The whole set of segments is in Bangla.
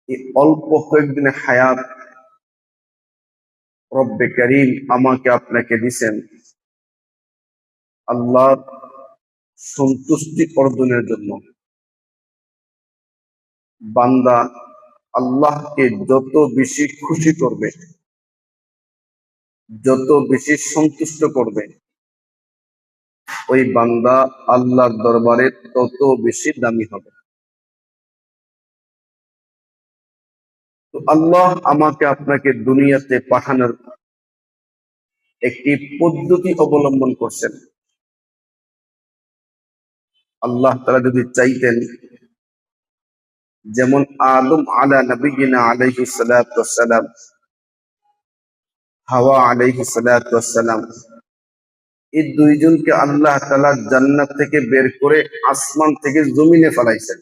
এই অল্প কয়েকদিনের হায়াত রব্বে করিম আমাকে আপনাকে দিছেন আল্লাহর সন্তুষ্টি অর্জনের জন্য। বান্দা আল্লাহকে যত বেশি খুশি করবে, যত বেশি সন্তুষ্ট করবে, ওই বান্দা আল্লাহর দরবারে তত বেশি দামি হবে। তো আল্লাহ আমাকে আপনাকে দুনিয়াতে পাঠানোর একটি পদ্ধতি অবলম্বন করছেন। আল্লাহ তাআলা যদি চাইতেন, যেমন আদম আলা নবিয়িনা আলাইহিস সালাতু ওয়াস সালাম, হাওয়া আলাইহিস সালাতু ওয়াস সালাম, এই দুইজনকে আল্লাহ তাআলা জান্নাত থেকে বের করে আসমান থেকে জমিনে ফেলাইছেন।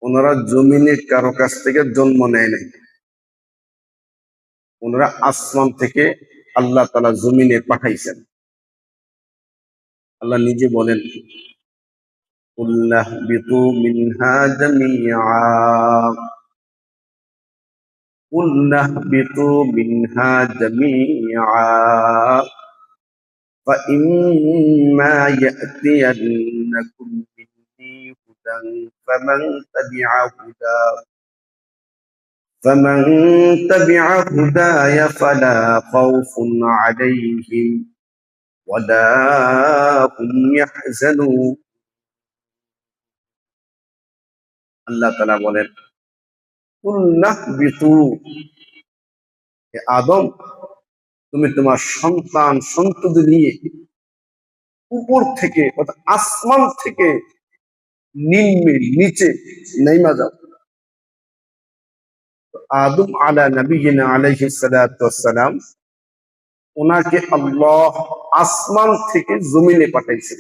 ওনারা জমিনে কারো কাছ থেকে জন্ম নেয় নাই, ওনারা আসমান থেকে আল্লাহ তাআলা জমিনে পাঠাইছেন। আল্লাহ নিজে বলেন, কুল্লাহবিতু মিনহা জামিআ, কুল্লাহবিতু মিনহা জামিআ فإما يأتينكم مني هدى فمن تبع هداي فلا خوف عليهم ولا هم يحزنون। আল্লাহ তাআলা বলেন, কুল্লাহবিতু, হে আদম, তুমি তোমার সন্তান সন্ততি নিয়ে উপর থেকে অর্থাৎ আসমান থেকে নিচে নেমে যাও। আদম আলা নবিয়িনা আলাইহিস সালাতু ওয়াস সালাম, ওনাকে আল্লাহ আসমান থেকে জমিনে পাঠাইছেন,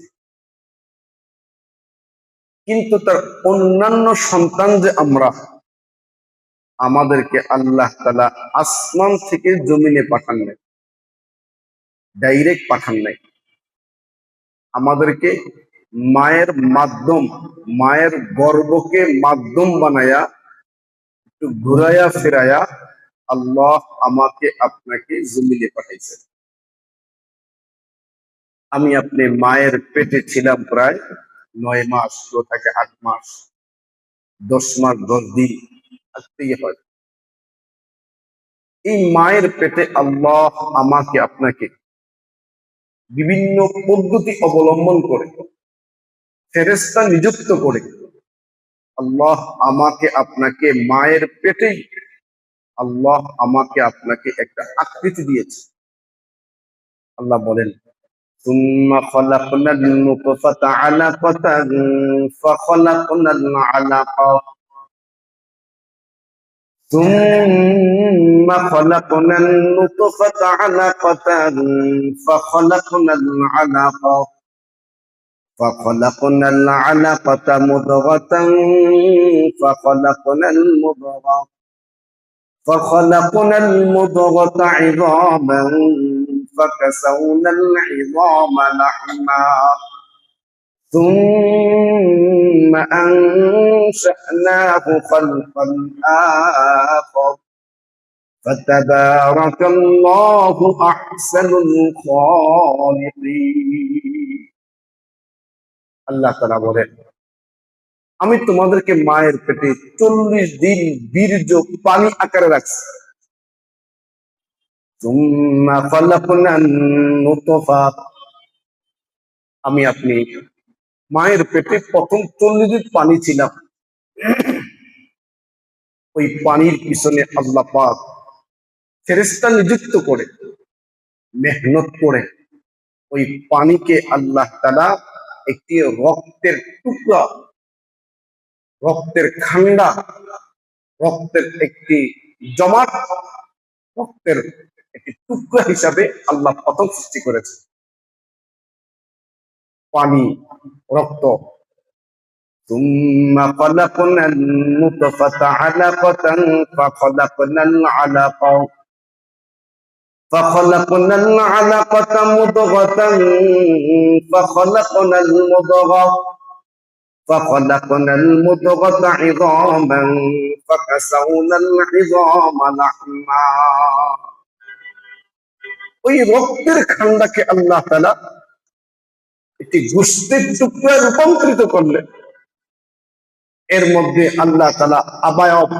কিন্তু তার অন্যান্য সন্তান যে আমরা, আমাদেরকে আল্লাহ তাআলা আসমান থেকে জমিনে পাঠান নাই, ডাইরেক্ট পাঠান নাই। আমাদেরকে মায়ের মাধ্যম, মায়ের গর্ভকে মাধ্যম বানায়া একটু ঘুরাইয়া ফিরাইয়া আল্লাহ আমাকে আপনাকে জমিনে পাঠাইছেন। আমি আপনি মায়ের পেটে ছিলাম প্রায় 9 মাস, তো থাকে 8 মাস, 10 মাস 10 দিন আসতেই হয়। এই মায়ের পেটে আল্লাহ আমাকে আপনাকে বিভিন্ন পদ্ধতি অবলম্বন করে, ফেরেশতা নিযুক্ত করে আল্লাহ আমাকে আপনাকে মায়ের পেটেই আল্লাহ আমাকে আপনাকে একটা আকৃতি দিয়েছে। আল্লাহ বলেন, ثم خلقنا النطفة علقة فخلقنا العلقة ثم خلقنا النطفة علقة فخلقنا العلقة فخلقنا العلقة مضغة فخلقنا المضغة عظاما فكسونا العظام لحما ثم أنشأناه خلقا آخر فتبارك الله أحسن الخالقين। আল্লাহ তাআলা বলেন, আমি তোমাদেরকে মায়ের পেটে 40 দিন বীর্য পানি আকারে রাখছি। সুম্মা খালাকনা নুতফা, আমি আপনি মায়ের পেটে প্রথম 40 দিন পানি ছিলাম। ওই পানির পিছনে আল্লাহ পাক ফেরেশতা নিযুক্ত করে মেহনত করে ওই পানিকে আল্লাহ তাআলা একটি রক্তের টুকরা, রক্তের খান্ডা, রক্তের একটি জমাট, রক্তের একটি টুকরা হিসাবে আল্লাহ প্রথম সৃষ্টি করেছে। পানি, রক্ত। ثم خلقنا النطفة علقة فخلقنا العلقة مضغة فخلقنا المضغة فخلقنا المضغة عظاما فكسونا العظام لحما। ওই রক্তের খান্ডাকে আল্লাহ তাআলা একটি গোশতের টুকরায় রূপান্তরিত করলেন। এর মধ্যে আল্লাহ তাআলা অবয়ব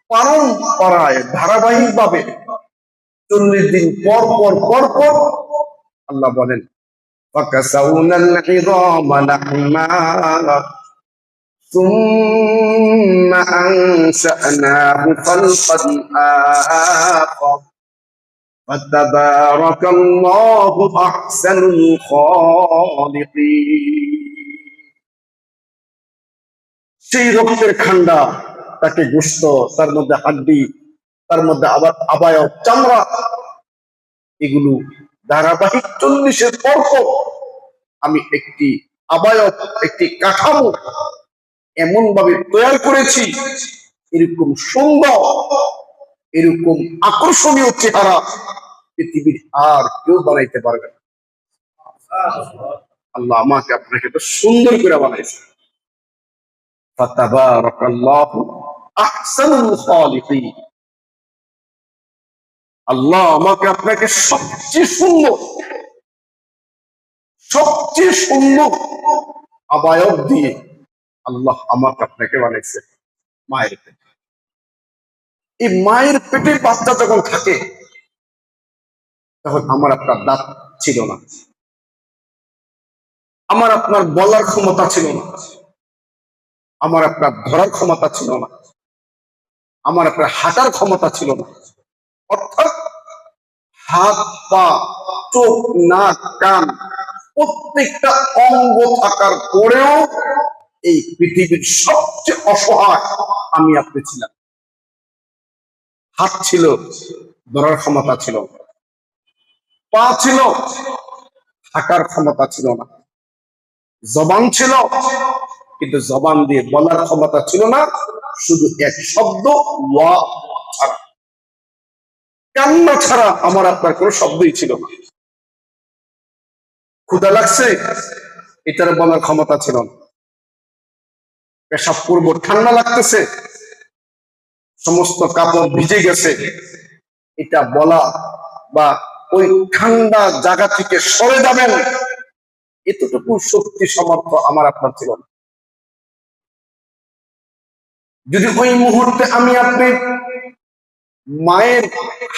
পরম্পরায় ধারাবাহিক ভাবে 40 দিন পর পর আল্লাহ বলেন فكسونا العظام لحما ثم أنشأناه خلقا آخر فتبارك الله أحسن الخالقين। সেই রক্তের খান্ডা, তাকে গোশত, তার মধ্যে হাড্ডি, তার মধ্যে আবার অবয়ব, চামড়া, এগুলো ধারাবাহিক 40 পর আমি একটি অবয়ব, একটি কাঠামো এমন ভাবে তৈরি করেছি, এরকম সুন্দর, এরকম আকর্ষণীয় চেহারা পৃথিবীর আর কেউ বানাইতে পারবে না। আল্লাহ আমাকে আপনাকে তো সুন্দর করে বানাইছে। ফাতাবারাকাল্লাহু আহসানুল খালিকিন। আল্লাহ আমাকে আপনাকে সবচেয়ে সুন্দর অবয়ব দিয়ে আল্লাহ আমাকে আপনাকে বানাইছে মায়ের পেটে। এই মায়ের পেটে বাচ্চা যখন থাকে তখন আমার আপনার দাঁত ছিল না, আমার আপনার বলার ক্ষমতা ছিল না, আমার আপনার ধরার ক্ষমতা ছিল না, আমার আপনার হাঁটার ক্ষমতা ছিল না। অর্থাৎ হাত, পা, চোখ, নাক, কান প্রত্যেকটা অঙ্গ থাকার পরেও এই পৃথিবীর সবচেয়ে অসহায় আমি আপনি ছিলাম। হাত ছিল, ধরার ক্ষমতা ছিল, পা ছিল, হাঁটার ক্ষমতা ছিল না, জবান ছিল, কিন্তু জবান দিয়ে বলার ক্ষমতা ছিল না, শুধু এক শব্দ ওয়া ছাড়া, কান্না ছাড়া আমার আপনার কোনো শব্দই ছিল না। ক্ষুধা লাগছে, এটার বলার ক্ষমতা ছিল না। পেশাব করব, ঠান্ডা লাগতেছে, সমস্ত কাপড় ভিজে গেছে, এটা বলা বা ওই ঠান্ডা জায়গা থেকে সরে যাবেন, এতটুকু শক্তি সামর্থ্য আমার আপনার ছিল না। যদি ওই মুহূর্তে আমি আপনি মায়ের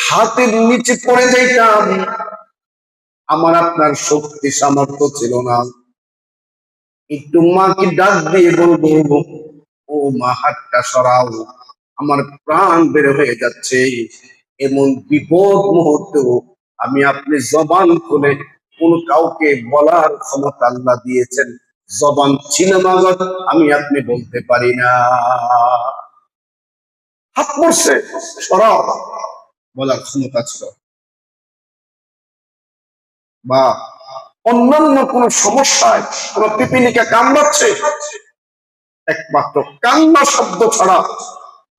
হাতের নিচে পড়ে যাইতাম, আমার আপনার শক্তি সামর্থ্য ছিল না। একটু মাকে ডাক দিয়ে বলবো, ও মা হাতটা সরাও, আমার প্রাণ বের হয়ে যাচ্ছে। এমন বিপদ মুহূর্তেও আমি আপনি জবান খুলে কোন কাউকে বলার ক্ষমতা আল্লাহ দিয়েছেন, জবান ছিল না, আমি আপনি বলতে পারি না। হাত পড়ছে, সরাও, বলার ক্ষমতা ছিল। বা অন্যান্য কোন সমস্যায় কোন পিপিলিকা কামড়াচ্ছে, একমাত্র কান্না শব্দ ছাড়া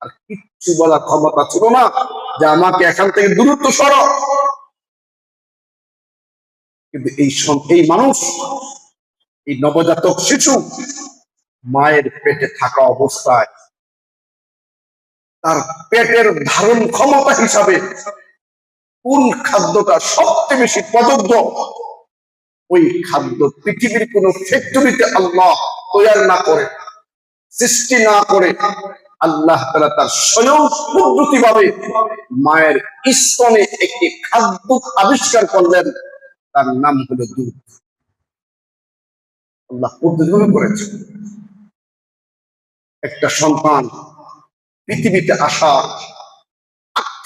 আর কিচ্ছু বলার ক্ষমতা ছিল না যে আমাকে এখান থেকে দূরত্ব সরাও। কিন্তু এই মানুষ, এই নবজাতক শিশু মায়ের পেটে থাকা অবস্থায় তার পেটের ধারণ ক্ষমতা হিসাবে কোন খাদ্যটা সবচেয়ে বেশি প্রযোজ্য, ওই খাদ্য পৃথিবীর কোন ফ্যাক্টরিতে আল্লাহ তৈরি না করে, সৃষ্টি না করে, আল্লাহ তাআলা তার স্বয়ং পদ্ধতি ভাবে মায়ের স্তনে একটি খাদ্য আবিষ্কার করলেন, তার নাম হলো দুধ। আল্লাহ পদ্ধতি করেছে। একটা সন্তান পৃথিবীতে আসা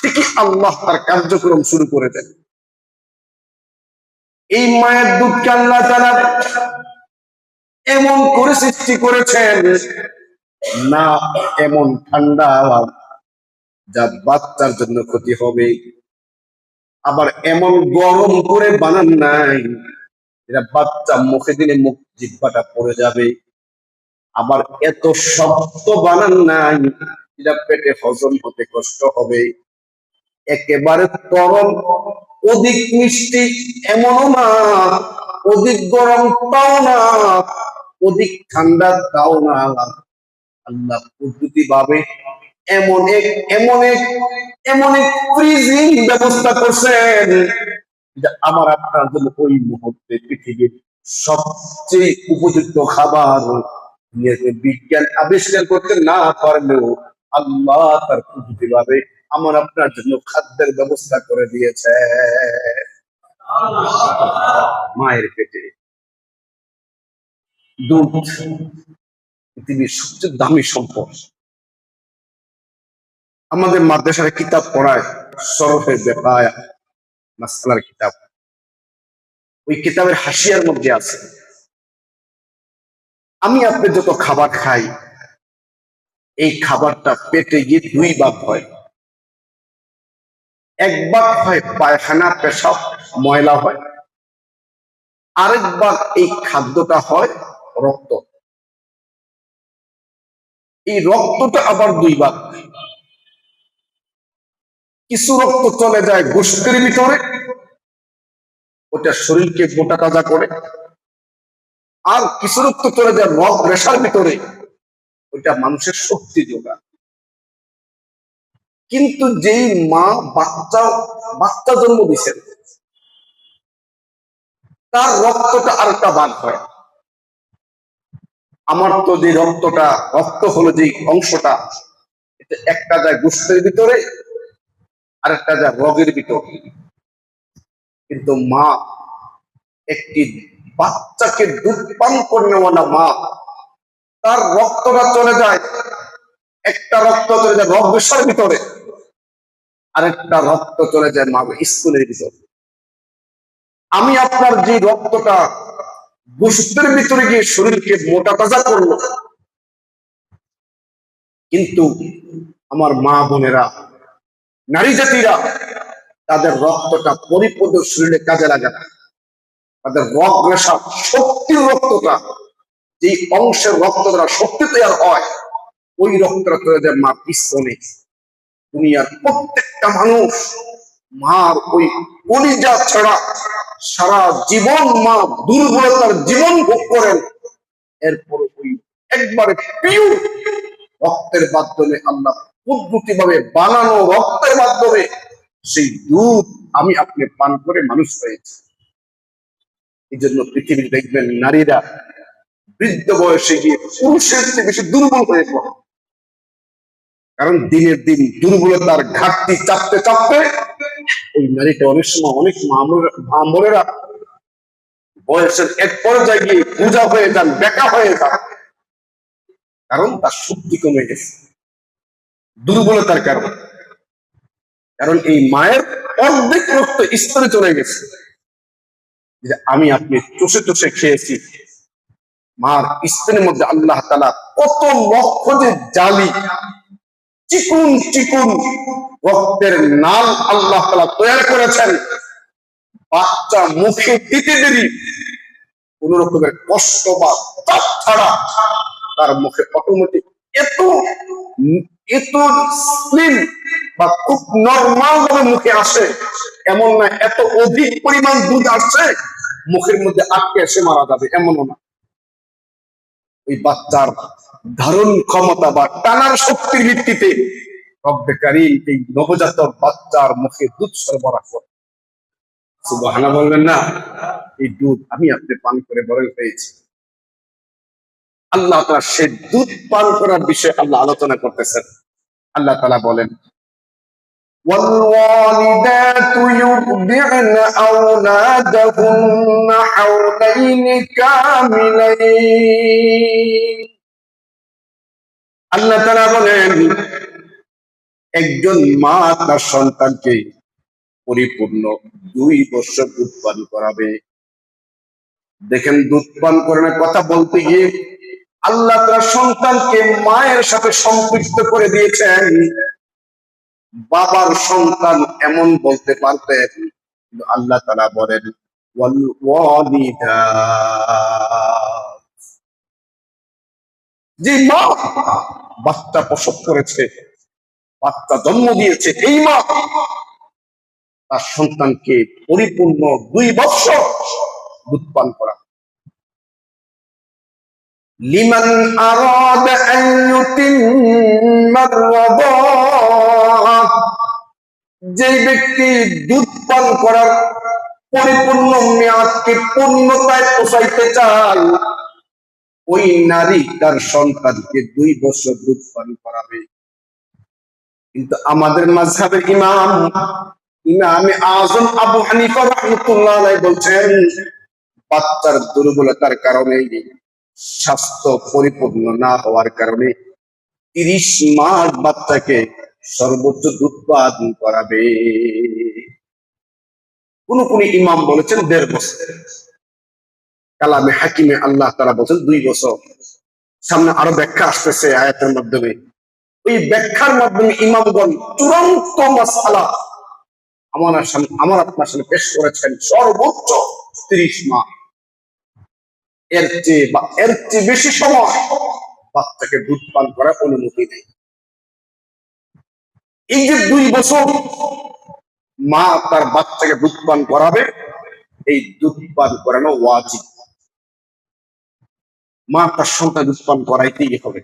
থেকে আল্লাহ তার কার্যক্রম শুরু করে দেন। এই মায়ের দুধকে আল্লাহ তাআলা এমন করে সৃষ্টি করেছেন, না এমন ঠান্ডা যা বাচ্চার জন্য ক্ষতি হবে, আবার এমন গরম করে বানান নাই এটা বাচ্চা মুখে দিলে মুখ জিহ্বাটা পড়ে যাবে, আবার এত শক্ত বানান নাই এটা পেটে হজম হতে কষ্ট হবে। একেবারে তরল, অধিক মিষ্টি এমনও না, অধিক গরম তাও না, অধিক ঠান্ডা দাও না। আল্লাহ পদ্ধতি ভাবে এমন এক এমন এক এমন এক ফ্রিজিং ব্যবস্থা করছেন যে আমার আপনার জন্য ওই মুহূর্তে পৃথিবীর সবচেয়ে উপযুক্ত খাবার বিজ্ঞান আবিষ্কার করতে না পারলেও আল্লাহ তার পদ্ধতি ভাবে আমার আপনার জন্য খাদ্যের ব্যবস্থা করে দিয়েছে। মায়ের পেটে দুধ পৃথিবীর সবচেয়ে দামি সম্পদ। আমাদের মাদ্রাসার কিতাব পড়ায় সরফে বেকায়া মাসআলার কিতাব, ওই কিতাবের হাসিয়ার মধ্যে আছে আমি আপনি যত খাবার খাই এই খাবারটা পেটে গিয়ে দুই ভাগ হয়। এক ভাগ হয় পায়খানা পেশাব ময়লা হয়, আরেক ভাগ এই খাদ্যটা হয় রক্ত। এই রক্তটা আবার দুই ভাগ, কিছু রক্ত চলে যায় গোশতের ভিতরে, ওটা শরীরকে মোটা তাজা করে, আর কিছু রক্ত চলে যায় রগ রেশার ভিতরে, ওইটা মানুষের শক্তি যোগায়। কিন্তু যেই মা বাচ্চা জন্ম দিচ্ছেন তার রক্তটা আরেকটা ভাগ হয়। আমার তো যে রক্ত হলো যে অংশটা, এটা একটা যায় গোশতের ভিতরে আর একটা যায় রগের ভিতরে। কিন্তু মা একটি বাচ্চাকে দুধ পান করে নেওয়ানা মা, তার রক্তটা চলে যায়, একটা রক্ত চলে যায় রগ রেশার ভিতরে, আরেকটা রক্ত চলে যায় মা স্কুলের ভিতরে। আমি আপনার যে রক্তটা গোশতের ভিতরে গিয়ে শরীরকে মোটা তাজা করলো, কিন্তু আমার মা বোনেরা, নারী জাতিরা তাদের রক্তটা পরিপূর্ণ শরীরে কাজে লাগে না। তাদের রগ রেশা শক্তির রক্তটা, যে অংশের রক্ত দ্বারা শক্তি তৈরি হয়, ওই রক্তটা চলে যায় মা পিছনে। দুনিয়ার প্রত্যেকটা মানুষ মার ওই কলিজা ছাড়া সারা জীবন মা দুর্বলতার জীবন ভোগ করেন। এরপর ওই একবারে পিওর রক্তের মাধ্যমে আল্লাহ পদ্ধতি ভাবে বানানো রক্তের মাধ্যমে সেই দুধ আমি আপনি পান করে মানুষ হয়েছে। এই জন্য পৃথিবীর দেখবেন নারীরা বৃদ্ধ বয়সে গিয়ে পুরুষের চেয়ে বেশি দুর্বল হয়ে পড়ে, কারণ দিনের দিন দুর্বলতার ঘাটতি চাপতে চাপতে ওই নারীটা অনেক সময় অনেক মা বোনেরা বয়সের এক পর্যায়ে গিয়ে পূজা হয়ে যান, বেকা হয়ে যান, কারণ তার শক্তি কমে গেছে দুর্বলতার কারণে। কারণ এই মায়ের অর্ধেক রক্ত স্তরে চলে গেছে, যে আমি আপনি চষে চষে খেয়েছি। মার স্তনের মধ্যে আল্লাহ তাআলা কত লক্ষ যে জালি চিকুন চিকুন রক্তের নাল আল্লাহ তাআলা তৈরি করেছেন। বাচ্চা মুখে দিতে দেরি কোন রকমের কষ্ট বা চাপ ছাড়া তার মুখে অটোমেটিক এত এত স্লিম বা খুব নর্মাল ভাবে মুখে আসে, এমন না এত অধিক পরিমাণ দুধ আসছে মুখের মধ্যে আটকে এসে মারা যাবে, এমনও না। ওই বাচ্চার ধারণ ক্ষমতা বা টানার শক্তির ভিত্তিতে রব্বে কারীম এই নবজাতক বাচ্চার মুখে দুধ সরবরাহ করে। সুবহানাল্লাহ বলবেন না? এই দুধ আমি আপনি পান করে বড় হয়েছি। আল্লাহ তাআলা সেই দুধ পান করার বিষয়ে আল্লাহ আলোচনা করতেছেন। আল্লাহ তাআলা বলেন, والوالدات يرضعن أولادهن حولين كاملين। আল্লাহ তাআলা বলেন, একজন মা তার সন্তানকে পরিপূর্ণ 2 বছর দুধ পান করাবে। দেখেন, দুধ পান করানোর কথা বলতে গিয়ে আল্লাহ তাআলা সন্তানকে মায়ের সাথে সম্পৃক্ত করে দিয়েছেন। বাবার সন্তান এমন বলতে পারতেন, কিন্তু আল্লাহ তাআলা বলেন ওয়াল ওয়ালিদাত, যে মা বাচ্চা প্রসব করেছে, বাচ্চা জন্ম দিয়েছে, এই মা তার সন্তানকে পরিপূর্ণ 2 বছর দুধ পান করা। লিমান আরাদা আন ইউতিম্মার রাদাআ, যে ব্যক্তি দুধ পান করার পরিপূর্ণ মেয়াদকে পূর্ণতায় পৌঁছাইতে চায়, ওই নারী তার সন্তানকে 2 বছর দুধ পান করাবে। কিন্তু আমাদের মাযহাবের ইমামে আযম আবু হানিফা রাহমাতুল্লাহ আলাইহি বলছেন, বাচ্চার দুর্বলতার কারণে, স্বাস্থ্য পরিপূর্ণ না হওয়ার কারণে 30 মাস বাচ্চাকে সর্বোচ্চ দুধ পান করাবে। কোন কোন ইমাম বলেছেন 1.5 বছর। কালামে হাকিমে আল্লাহ তাআলা বলেছেন 2 বছর। সামনে আরো ব্যাখ্যা আসতেছে আয়াতের মাধ্যমে। ওই ব্যাখ্যার মাধ্যমে ইমামগণ চূড়ান্ত মাসআলা আমার আপনার সামনে পেশ করেছেন, সর্বোচ্চ 30 মাস। এর চেয়ে বেশি সময় বাচ্চাকে দুধ পান করার অনুমতি নেই। এই যে 2 বছর মা তার বাচ্চাকে দুধ পান করাবে, এই দুধ পান করানো ওয়াজিব। মা তার সন্তান দুধ পান করাইতেই হবে।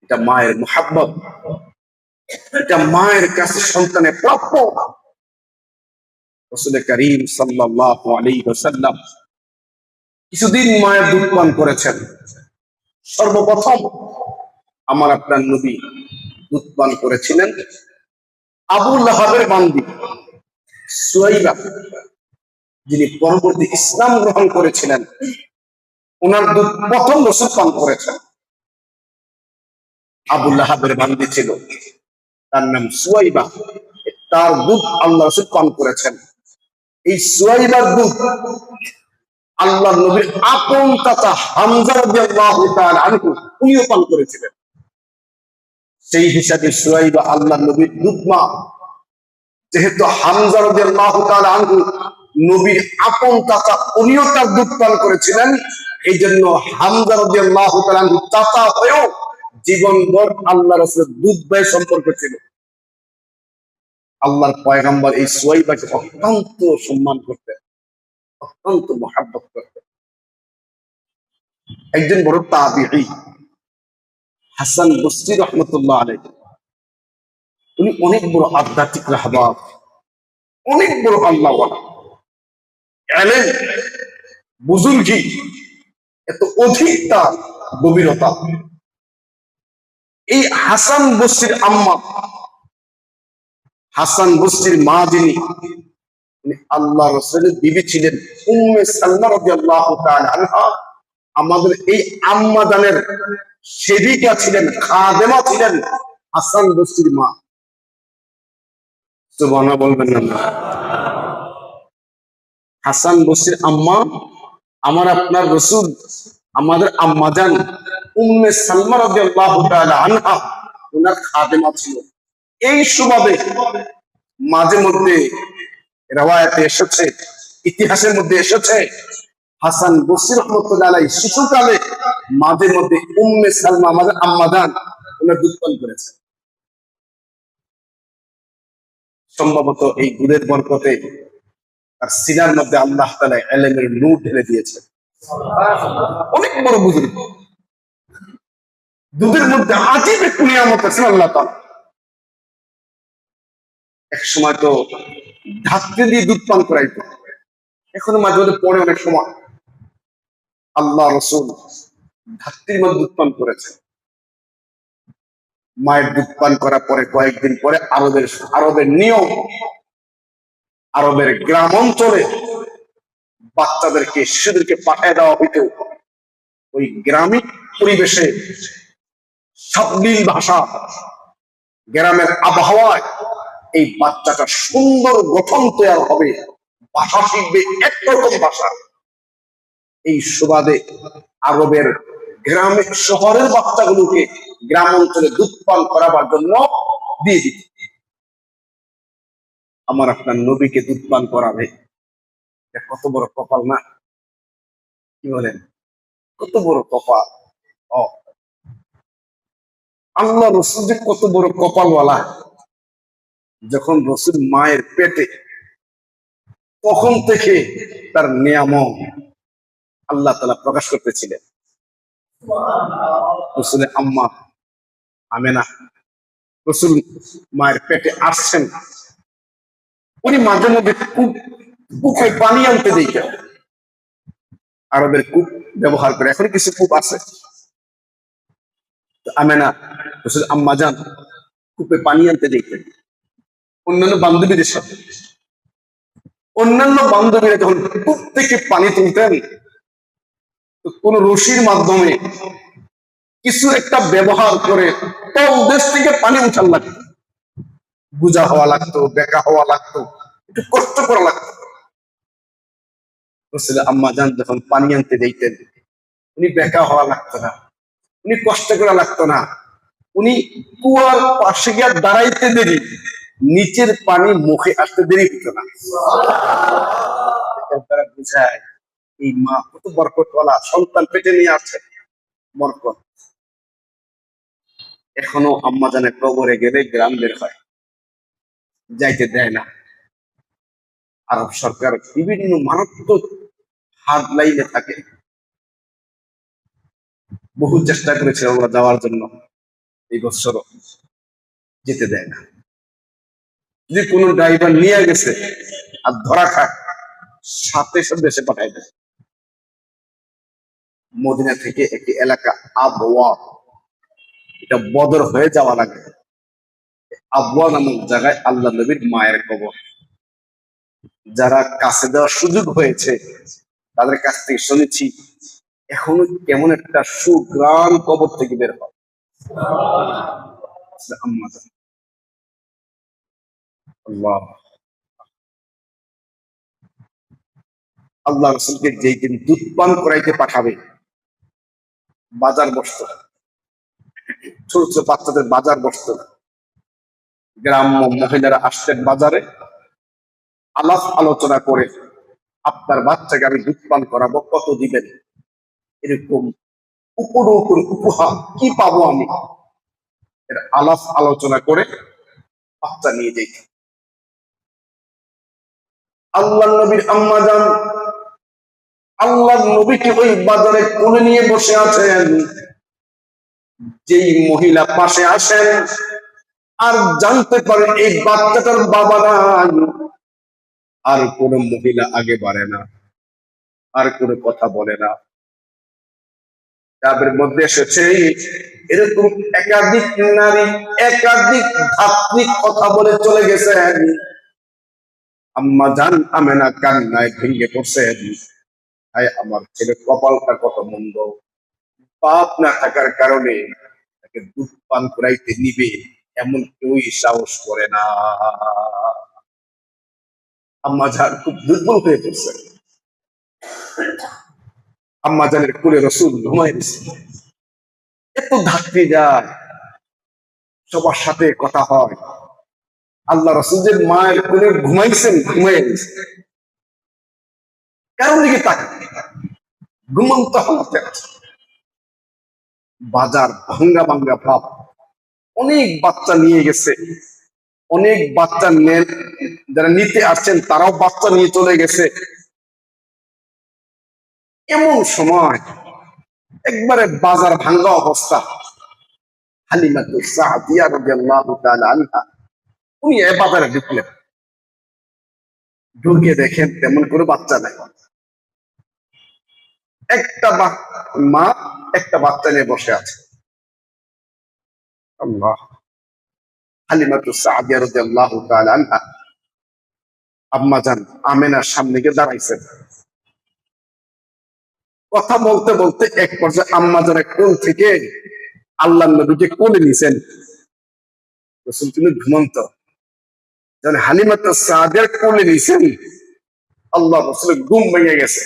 এটা মায়ের মুহাব্বত, এটা মায়ের কাছে সন্তানের প্রাপ্য। রাসূল কারীম সাল্লাল্লাহু আলাইহি ওয়াসাল্লাম কিছুদিন মায়ের দুধ পান করেছেন। সর্বপ্রথম আমার আপনার নবী দুধ পান করেছিলেন আবু লাহাবের বান্দি সুয়াইবা, যিনি পরবর্তী ইসলাম গ্রহণ করেছিলেন। ওনার দুধ প্রথম রাসূল পান করেছেন। আবু লাহাবের বান্দি ছিল, তার নাম সুয়াইবা। তার দুধ আল্লাহ রাসূল পান করেছেন। এই সুয়াইবার দুধ আল্লাহ নবীর আপন চাচা হামজা রাদিয়াল্লাহু তাআলা আনহু উনিও পান করেছিলেন। সেই হিসাবে সুয়াইবা আল্লাহ নবীর দুধ মা। যেহেতু হামজা রাদিয়াল্লাহু তাআলা আনহু নবীর আপন চাচা, উনিও তার দুধ পান করেছিলেন। এই জন্য হামজা রাদিয়াল্লাহু তাআলা আনহু চাচা হয়েও জীবনভর আল্লাহ রাসূলের দুধ ভাই সম্পর্ক ছিল। আল্লাহর পয়গম্বর এই সুয়াইবাকে অত্যন্ত সম্মান করতেন, অত্যন্ত মহব্বত করতেন। একজন বড় তাবিঈ হাসান বসরি রাহমাতুল্লাহ আলাইহি, উনি অনেক বড় আধ্যাত্মিক রাহবার, অনেক বড় আল্লাহওয়ালা। ইলম বুজুর্গি এত অধিক, তার গভীরতা। এই হাসান বসরির আম্মা, হাসান বসরির মা যিনি, উনি আল্লাহ রাসূলের বিবি ছিলেন উম্মে সালমা রাদিয়াল্লাহু তাআলা আনহা। আমাদের এই আম্মা জানের সেবিকা ছিলেন, খাদেমা ছিলেন হাসান বসরির মা। সুবহানাল্লাহ বলবেন না? হাসান বসরির আম্মা, আমার আপনার রাসূল, আমাদের আম্মা জান উম্মে সালমা রাদিয়াল্লাহু তাআলা আনহা, ওনার খাদেমা ছিল। এই সুবাদে মাঝে মধ্যে রওয়ায়াতে এসেছে, ইতিহাসের মধ্যে এসেছে, হাসান বসরি রাহমাতুল্লাহ আলাইহি শিশুকালে মাঝে মধ্যে উম্মে সালমা, আমাদের আম্মা জান, ওনার দুধ পান করেছে। সম্ভবত এই দুধের বরকতে তার সিনার মধ্যে আল্লাহ তাআলা ইলমের নূর ঢেলে দিয়েছে। অনেক বড় বুজুর্গ, দুধের মধ্যে আজীব এক নিয়ামত আছে আল্লাহ তাআলা। এক সময় তো ধাত্রী দিয়ে দুধ পান করাইতো, এখনো মাঝে মধ্যে পরে অনেক সময়। আল্লাহ রাসূল ধাত্রীর মধ্যে দুধ পান করেছে। মায়ের দুধ পান করার পরে কয়েকদিন পরে আরবের নিয়ম, আরবের গ্রাম অঞ্চলে বাচ্চাদেরকে, শিশুদেরকে পাঠিয়ে দেওয়া হইত ওই গ্রামীণ পরিবেশে, সাবলীল ভাষা, গ্রামের আবহাওয়ায় এই বাচ্চাটা সুন্দর গঠন তৈরি হবে, ভাষা শিখবে একরকম ভাষা। এই সুবাদে আরবের গ্রামে, শহরের বাচ্চাগুলোকে গ্রাম অঞ্চলে দুধ পান করাবার জন্য দিয়ে দিত। আমার আপনার নবীকে দুধ পান করাবে, কত বড় কপাল না? কি বলেন, কত বড় কপাল! আল্লাহ রাসূল যে কত বড় কপালওয়ালা। যখন রাসূল মায়ের পেটে, তখন থেকে তার নিয়ামত আল্লাহ তাআলা প্রকাশ করতেছিলেন। রসুলের আম্মা আমেনা, রসুল মায়ের পেটে আসছেন, উনি মাঝে মধ্যে কূপে পানি আনতে দিতেন। আরবের কূপ ব্যবহার করে, এখন কিছু কূপ আছে। আমেনা রসুল আম্মা যান কূপে পানি আনতে দিতেন অন্যান্য বান্ধবীদের সাথে। অন্যান্য বান্ধবীরা যখন কূপ থেকে পানি তুলতেন, কোন রশির মাধ্যমে কিছু একটা ব্যবহার করে তল দেশ থেকে পানি উঠান লাগতো, বুঝা হওয়া লাগতো, বেকা হওয়া লাগতো, একটু কষ্ট করা লাগতো। রসুল আম্মা যান যখন পানি আনতে দিতেন, উনি বেকা হওয়া লাগতো না, উনি কষ্ট করা লাগতো না, উনি কুয়ার পাশে গিয়ে দাঁড়াইতে দেরি, নিচের পানি মুখে আসতে দেরি হতো না। তারা বুঝায় এই মা কত বরকতওয়ালা, সন্তান পেটে নিয়ে আসছে, বরকত। এখনো আম্মা জানের কবরে গেলে গ্রাম বের হয়, যাইতে দেয় না। আরব সরকার বিভিন্ন মারাত্মক হাত লাইনে থাকে, বহু চেষ্টা করেছে ওরা যাওয়ার জন্য, এই বছরও যেতে দেয় না। যদি কোনো ড্রাইভার নিয়ে গেছে আর ধরা খায়, সাথে সাথে দেশে পাঠাই দেয়। মদিনা থেকে একটি এলাকা আবওয়া, এটা বদর হয়ে যাওয়া লাগে, আবওয়া নামক জায়গায় আল্লাহ নবীর মায়ের কবর। যারা কাছে দেওয়ার সুযোগ হয়েছে তাদের কাছ থেকে শুনেছি এখনো কেমন একটা সুগ্রাম কবর থেকে বের হয়। আল্লাহ রসুলকে যেই দিন দুধ পান করাইতে পাঠাবে, বাজার বসত, ছোট ছোট বাচ্চাদের বাজার বসত, গ্রাম্য মহিলারা আসতেন বাজারে, আলাপ আলোচনা করে আপনার বাচ্চাকে আমি দুধ পান করাবো, কত দিবেন, এরকম উপর উপর উপহার কি পাবো আমি, এর আলাপ আলোচনা করে বাচ্চা নিয়ে যেত। আল্লাহ নবীর আম্মা যান আল্লাহ নবীকে ওই বাজারে কোলে নিয়ে বসে আছেন, যেই মহিলা পাশে আসেন আর জানতে পারেন এই বাচ্চাটার বাবা নাই, আর কোন মহিলা আগে বাড়ে না, আর কোনো কথা বলে না। তাদের মধ্যে এসেছে এরকম একাধিক নারী একাধিক ধাত্রিক কথা বলে চলে গেছেন। আম্মা জান আমেনা কান্নায় ভেঙে পড়ছেন, হায় আমার ছেলে কপালটা কত মন্দ, বাপ না থাকার কারণে তাকে দুধ পান করাইতে নিবে এমন কেউই সাহস করে না। আম্মা জান খুব দুর্বল হয়ে পড়ছে। আম্মা জানের কোলে রসুল ঘুমাই দিছে, এত ধাত্রী যায়, সবার সাথে কথা হয়। আল্লাহ রসুল যে মায়ের কোলে ঘুমাইছেন, ঘুমাই দিছে, কারণ দিকে তাকে ঘুমন্ত হালাতে আছে। বাজার ভাঙ্গা ভাঙ্গা ভাব, অনেক বাচ্চা নিয়ে গেছে, অনেক বাচ্চা যারা নিতে আসছেন তারাও বাচ্চা নিয়ে চলে গেছে। এমন সময় একবারে বাজার ভাঙ্গা অবস্থা, হালিমাতু সাদিয়া রাদিয়াল্লাহু তাআলা আনহা উনি এই বাজারে ঢুকলেন, ঢুকে দেখেন তেমন কোনো বাচ্চা নাই, একটা মা একটা বাচ্চা নিয়ে বসে আছে। আল্লাহ, হালিমাতু সাদিয়া রাদিয়াল্লাহু তাআলা আনহা আম্মা জান আমেনার সামনে গিয়ে দাঁড়াইছেন। কথা বলতে বলতে এক পর্যায়ে আম্মা জানের কোল থেকে আল্লাহ নবীকে কোলে নিছেন। রসুল তিনি ঘুমন্ত, যখন হালিমাতু সাদিয়ার কোলে নিছেন, আল্লাহ রসুলের ঘুম ভেঙে গেছে।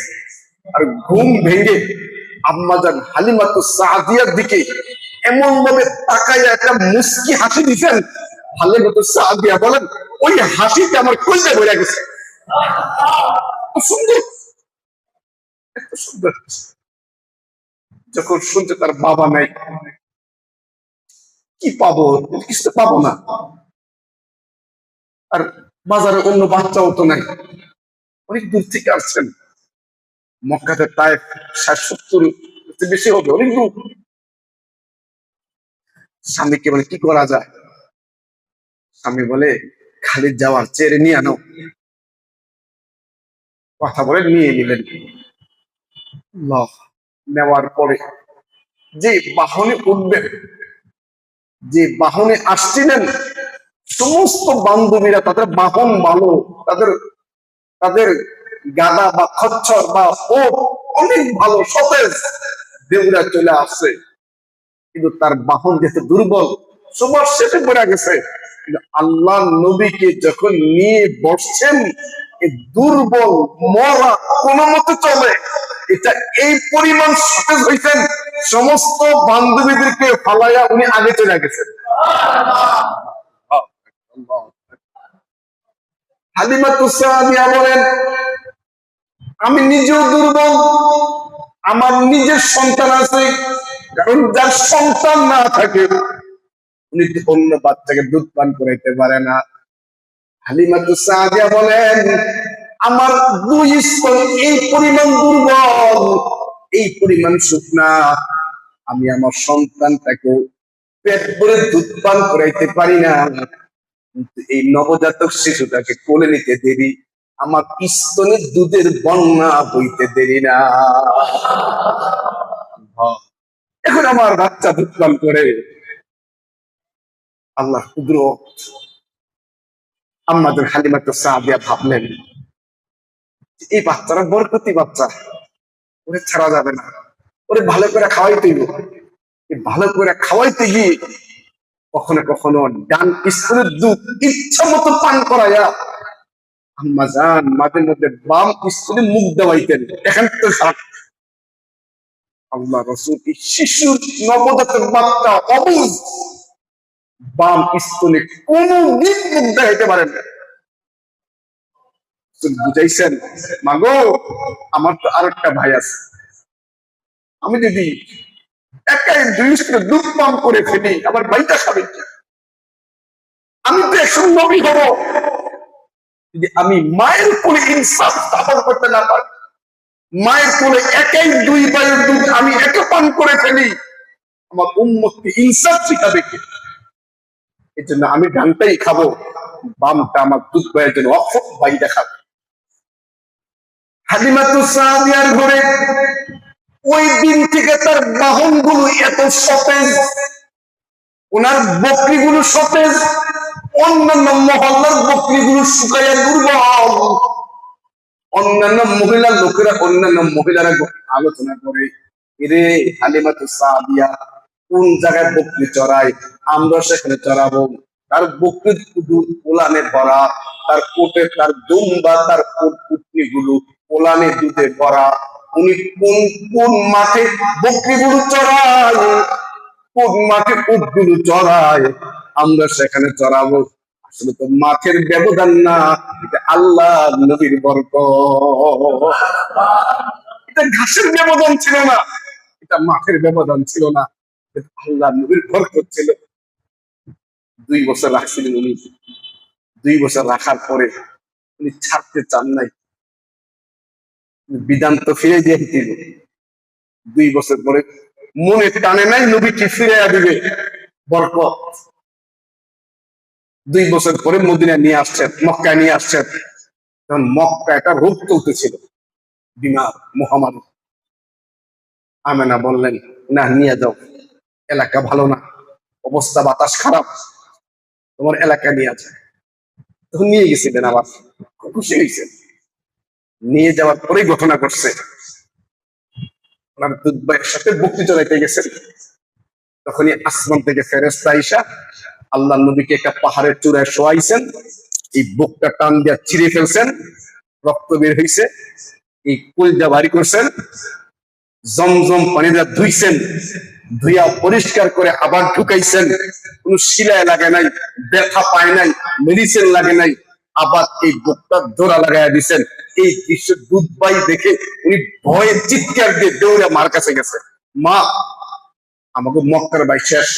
আর ঘুম ভেঙে আম্মা জান হালিমাতু সাদিয়ার দিকে এমন ভাবে তাকাইয়া একটা মুস্কি হাসি দিছেন, হালিমাতু সাদিয়া বলেন ওই হাসিতে আমার কলিজা ভরে গেছে। সুন্দর, এত সুন্দর। যখন শুনছে তার বাবা নাই, কি পাবো, কিছু পাবো না, আর বাজারে অন্য বাচ্চাও তো নাই, অনেক দূর থেকে আসছেন, মক্কাতে প্রায় 60-70 বেশি হবে, অনেক দূর। স্বামীকে বলে কি করা যায়? স্বামী বলে খালিদ যাওয়ার চেয়ে নিয়ে আনো। কথা বলে নিয়ে নিলেন। নেওয়ার পরে যে বাহনে উঠবেন, যে বাহনে আসছিলেন, সমস্ত বান্ধবীরা তাদের বাহন ভালো, তাদের তাদের গাদা বা খচ্চর বা ওট অনেক ভালো, সতেজ, দেউরা চলে আসছে। কিন্তু তার বাহন যেহেতু দুর্বল, সবার শেষে পড়ে গেছে। কিন্তু আল্লাহ নবীকে যখন নিয়ে বসছেন, এই দুর্বল মরা কোন মতে চলে, এটা এই পরিমাণ সতেজ হয়েছেন, সমস্ত বান্ধবীদেরকে ফালাইয়া উনি আগে চলে গেছেন। হালিমাতুস সাদিয়া বলেন, আমি নিজেও দুর্বল, আমার নিজের সন্তান আছে, কারণ যার সন্তান না থাকে উনি অন্য বাচ্চাকে দুধ পান করাইতে পারে না। হালিমাতুস সাদিয়া বলেন, আমার দুই স্তন এই পরিমাণ দুর্বল, এই পরিমাণ শুকনা, আমি আমার সন্তানটাকে পেট ভরে দুধ পান করাইতে পারি না, কিন্তু এই নবজাতক শিশুটাকে কোলে নিতে দেরি, আমার স্তনে দুধের বন্যা বইতে দেরি না। এখন আমার বাচ্চা দুধ পান করে। আল্লাহ কুদরত। আমাদের হালিমাতুস সাদিয়া ভাবলেন, এই বাচ্চারা বরকতি বাচ্চা, ওরে ছাড়া যাবে না, ওরে ভালো করে খাওয়াইতে গিয়ে, ভালো করে খাওয়াইতে গিয়ে কখনো কখনো ডান স্তনের দুধ ইচ্ছা মতো পান করাইয়া আম্মা জান মাঝে মধ্যে বাম স্তনে মুখ দেওয়াইতেন। এখন তো আল্লাহ রাসূল শিশুর নবজাতক বাচ্চা অবুঝ বাম স্তনে কোনদিন মুখ দেখাইতে পারেন না। বুঝাইছেন, মাগো আমার তো আরেকটা ভাই আছে, আমি যদি একাই দুই স্তনে দুধ পান করে ফেলি, আমার ভাইটা খাবে কি? আমি তো একজন নবী হব, যদি আমি মায়ের কোলে ইনসাফ স্থাপন করতে না পারি, মায়ের কোলে একাই দুই ভাইয়ের দুধ আমি একে পান করে ফেলি, আমার উম্মতকে ইনসাফ শিখাবে কে? এই জন্য আমি ডানটাই খাবো, বামটা আমার দুধ ভাইয়ের জন্য অক্ষত ভাইটা খাবে। হালিমাতুস সাদিয়ার ঘরে ওই দিন থেকে তার বাহনগুলো এত সতেজ, ওনার বকরিগুলো সতেজ, অন্যান্য মহল্লার বকরিগুলো শুকাইয়া দুর্বল। অন্যান্য মহিলার লোকেরা, অন্যান্য মহিলারা আলোচনা করে, এরে হালিমাতুস সাদিয়া কোন জায়গায় বকরি চড়ায়, আমরা সেখানে চড়াবো। তার বকরির ওলানে ভরা, তার কোটে তার দুম্বা, তার উটনি গুলো ওলানে দুধে ভরা। উনি কোন কোন মাঠে বকরিগুলো চড়ায়, কোন মাঠে উটগুলো চড়ায়, আমরা সেখানে চড়াবো। আসলে তো মাঠের ব্যবধান না, এটা আল্লাহ নবীর বরকত। এটা ঘাসের ব্যবধান ছিল না, এটা মাঠের ব্যবধান ছিল না, আল্লাহ নবীর বরকত ছিল। 2 বছর রাখছিলেন উনি। 2 বছর রাখার পরে উনি ছাড়তে চান নাই, বিধান তো ফিরে দিয়ে দিল। 2 বছর পরে মনে টানে নাই নবীকে ফিরে দিবে বরকত। 2 বছর পরে মদিনা নিয়ে আসছেন, মক্কায় নিয়ে আসছেন। তখন মক্কা একটা রোগ চলতেছিল, বিমার মহামারী। আমেনা বললেন, না নিয়ে যাও, এলাকা ভালো না, অবস্থা বাতাস খারাপ, তোমার এলাকা নিয়ে আছে। তখন নিয়ে গেছিলেন, আবার খুশি হয়েছেন। নিয়ে যাওয়ার পরেই ঘটনা ঘটছে, ওনার দুধ ভাইয়ের সাথে বকরি চড়াইতে গেছেন। তখনই আসমান থেকে ফেরেশতা আইসা আল্লাহ নবীকে একটা পাহাড়ের চূড়ায় শোয়াইছেন, এই বুকটা টান দিয়া ছিঁড়ে ফেলছেন, রক্ত বের হয়েছে, এই কলজা ভারী করছেন, জমজম পানি দিয়ে ধুইছেন, ধুইয়া পরিষ্কার করে আবার ঢুকাইছেন। কোন শিলায় লাগে নাই, ব্যথা পায় নাই, মেডিসিন লাগে নাই, আবার এই বুকটা জোড়া লাগাইয়া দিচ্ছেন। এই দৃশ্য দুধ ভাই দেখে উনি ভয়ে চিৎকার দিয়ে দৌড়ে মার কাছে গেছে, মা আমাকে মক্কার ভাই শেষ,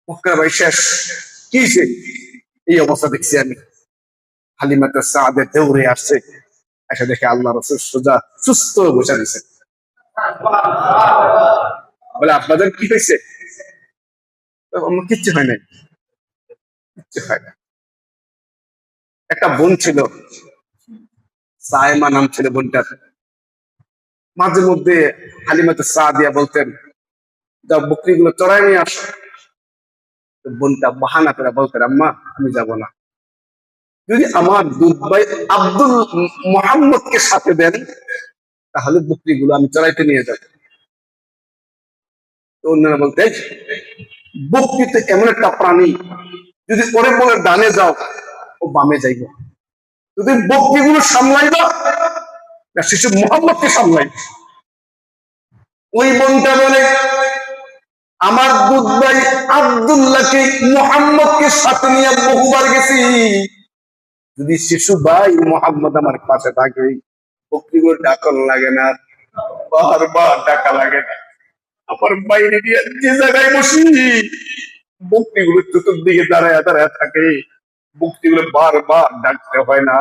মক্কার ভাই শেষ। কি এই অবস্থা দেখছি আমি। হালিমাতুস সাদিয়া দৌড়ে আসছে, এসে দেখে আল্লাহ রাসূল সোজা সুস্থ বসে দিয়েছে। বলে আপনাদের কি হয়েছে? আমার কিচ্ছু হয় নাই, কিচ্ছু হয় না। একটা বোন ছিল, সাইমা নাম ছিল বোনটার। মাঝে মধ্যে হালিমাতে সাদিয়া বলতেন, যাও বকরিগুলো চড়াই নিয়ে আসো। বোনটা বাহানা করে বলতেন, আম্মা আমি যাব না, যদি আমার দুধ ভাই আব্দুল মোহাম্মদকে সাথে দেন তাহলে বকরিগুলো আমি চড়াইতে নিয়ে যাব। তো অন্যরা বলতে, বকরি তো এমন একটা প্রাণী, যদি ওরে বলে ডানে যাও ও বামে যাইব, যদি বকরিগুলো সামলাইবা না শিশু মোহাম্মদকে সামলাই। ওই বোনটা বলে, আমার দুধ ভাই আব্দুল্লাহকে মোহাম্মদকে সাথে নিয়ে বহুবার গেছি, যদি শিশু ভাই মোহাম্মদ আমার পাশে থাকে বকরিগুলো ডাকন লাগে না, বারবার ডাকা লাগে না। আমার বাইরে গিয়ে যে জায়গায় বসি বকরিগুলো চতুর্দিকে দাঁড়ায় দাঁড়ায় থাকে, বকরিগুলো বারবার ডাকতে হয় না।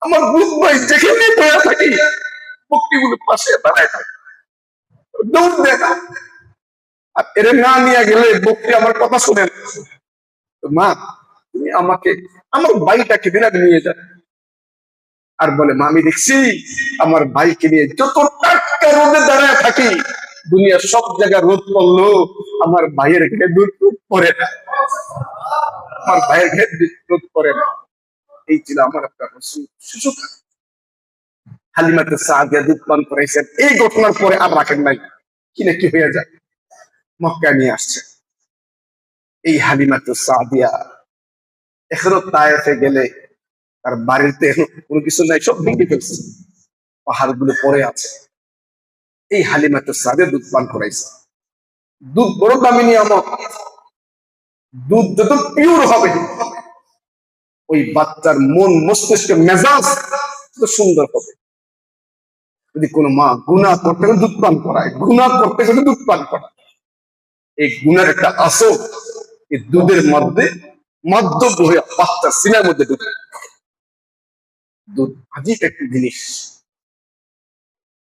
আমার দুধ ভাই যেখানে বয়া থাকি বকরিগুলো পাশে দাঁড়ায় থাকে, দৌড় দেয় না। আর এর না নিয়ে গেলে বকরি আমার কথা শোনেন, মা তুমি আমাকে আমার ভাইটাকে দিন আগে নিয়ে যান। আর বলে, মা আমি দেখছি আমার ভাইকে নিয়ে যত টাটকা রোদে দাঁড়ায় থাকি, দুনিয়ার সব জায়গায় রোদ পড়লো আমার ভাইয়ের ঘে দুধ পড়ে না, আমার ভাইয়ের ঘে রোদ পড়ে না। এই ছিল আমার একটা শিশু হালিমাতে সাদিয়া দুধ পান করাইছেন। এই ঘটনার পরে আর রাখেন নাই, কি না কি হয়ে যায়, মক্কা নিয়ে আসছে। এই হালিমাতে সাদিয়া এখনো তায়েফে গেলে তার বাড়িতে কোনো কিছু নাই, সব ভেঙে ফেলছে, পাহাড় গুলো পরে আছে। এই হালিমাতে সাদিয়া দুধ পান করাইছে। দুধ বড় দামি নিয়ামত, দুধ যত পিওর হবে ওই বাচ্চার মন মস্তিষ্ক মেজাজ তত সুন্দর হবে। যদি কোনো মা গুনাহ করতে গেলে দুধ পান করায়, গুনাহ করতে গেলে দুধ পান করায়, এই গুনার একটা আসর এই দুধের মধ্যে মদ্যপ হয়ে বাচ্চার সিনার মধ্যে ঢুকে। দুধ আজীব একটি জিনিস,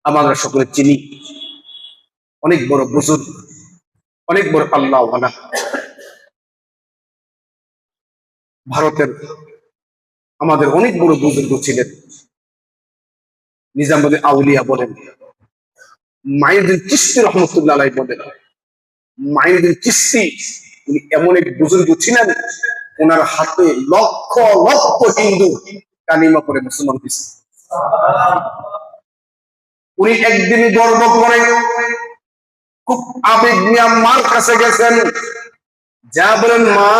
আমরা সকলে চিনি, অনেক বড় বুজুর্গ, অনেক বড় আল্লাহ ওয়ালা। ভারতের আমাদের অনেক বড় বুজুর্গ ছিলেন, নিজামুদ্দিন আউলিয়া বলেন, মাইনুদ্দিন চিশতি রহমতুল্লাহ আলাইহি বলেন, মাইনুদ্দিন চিশতি উনি এমন এক বুজুর্গ ছিলেন, ওনার হাতে লক্ষ লক্ষ হিন্দু কালিমা পড়ে মুসলমান হয়েছে। উনি একদিন গর্ব করে খুব আবেগ নিয়ে মার কাছে গেছেন, যা বলেন, মা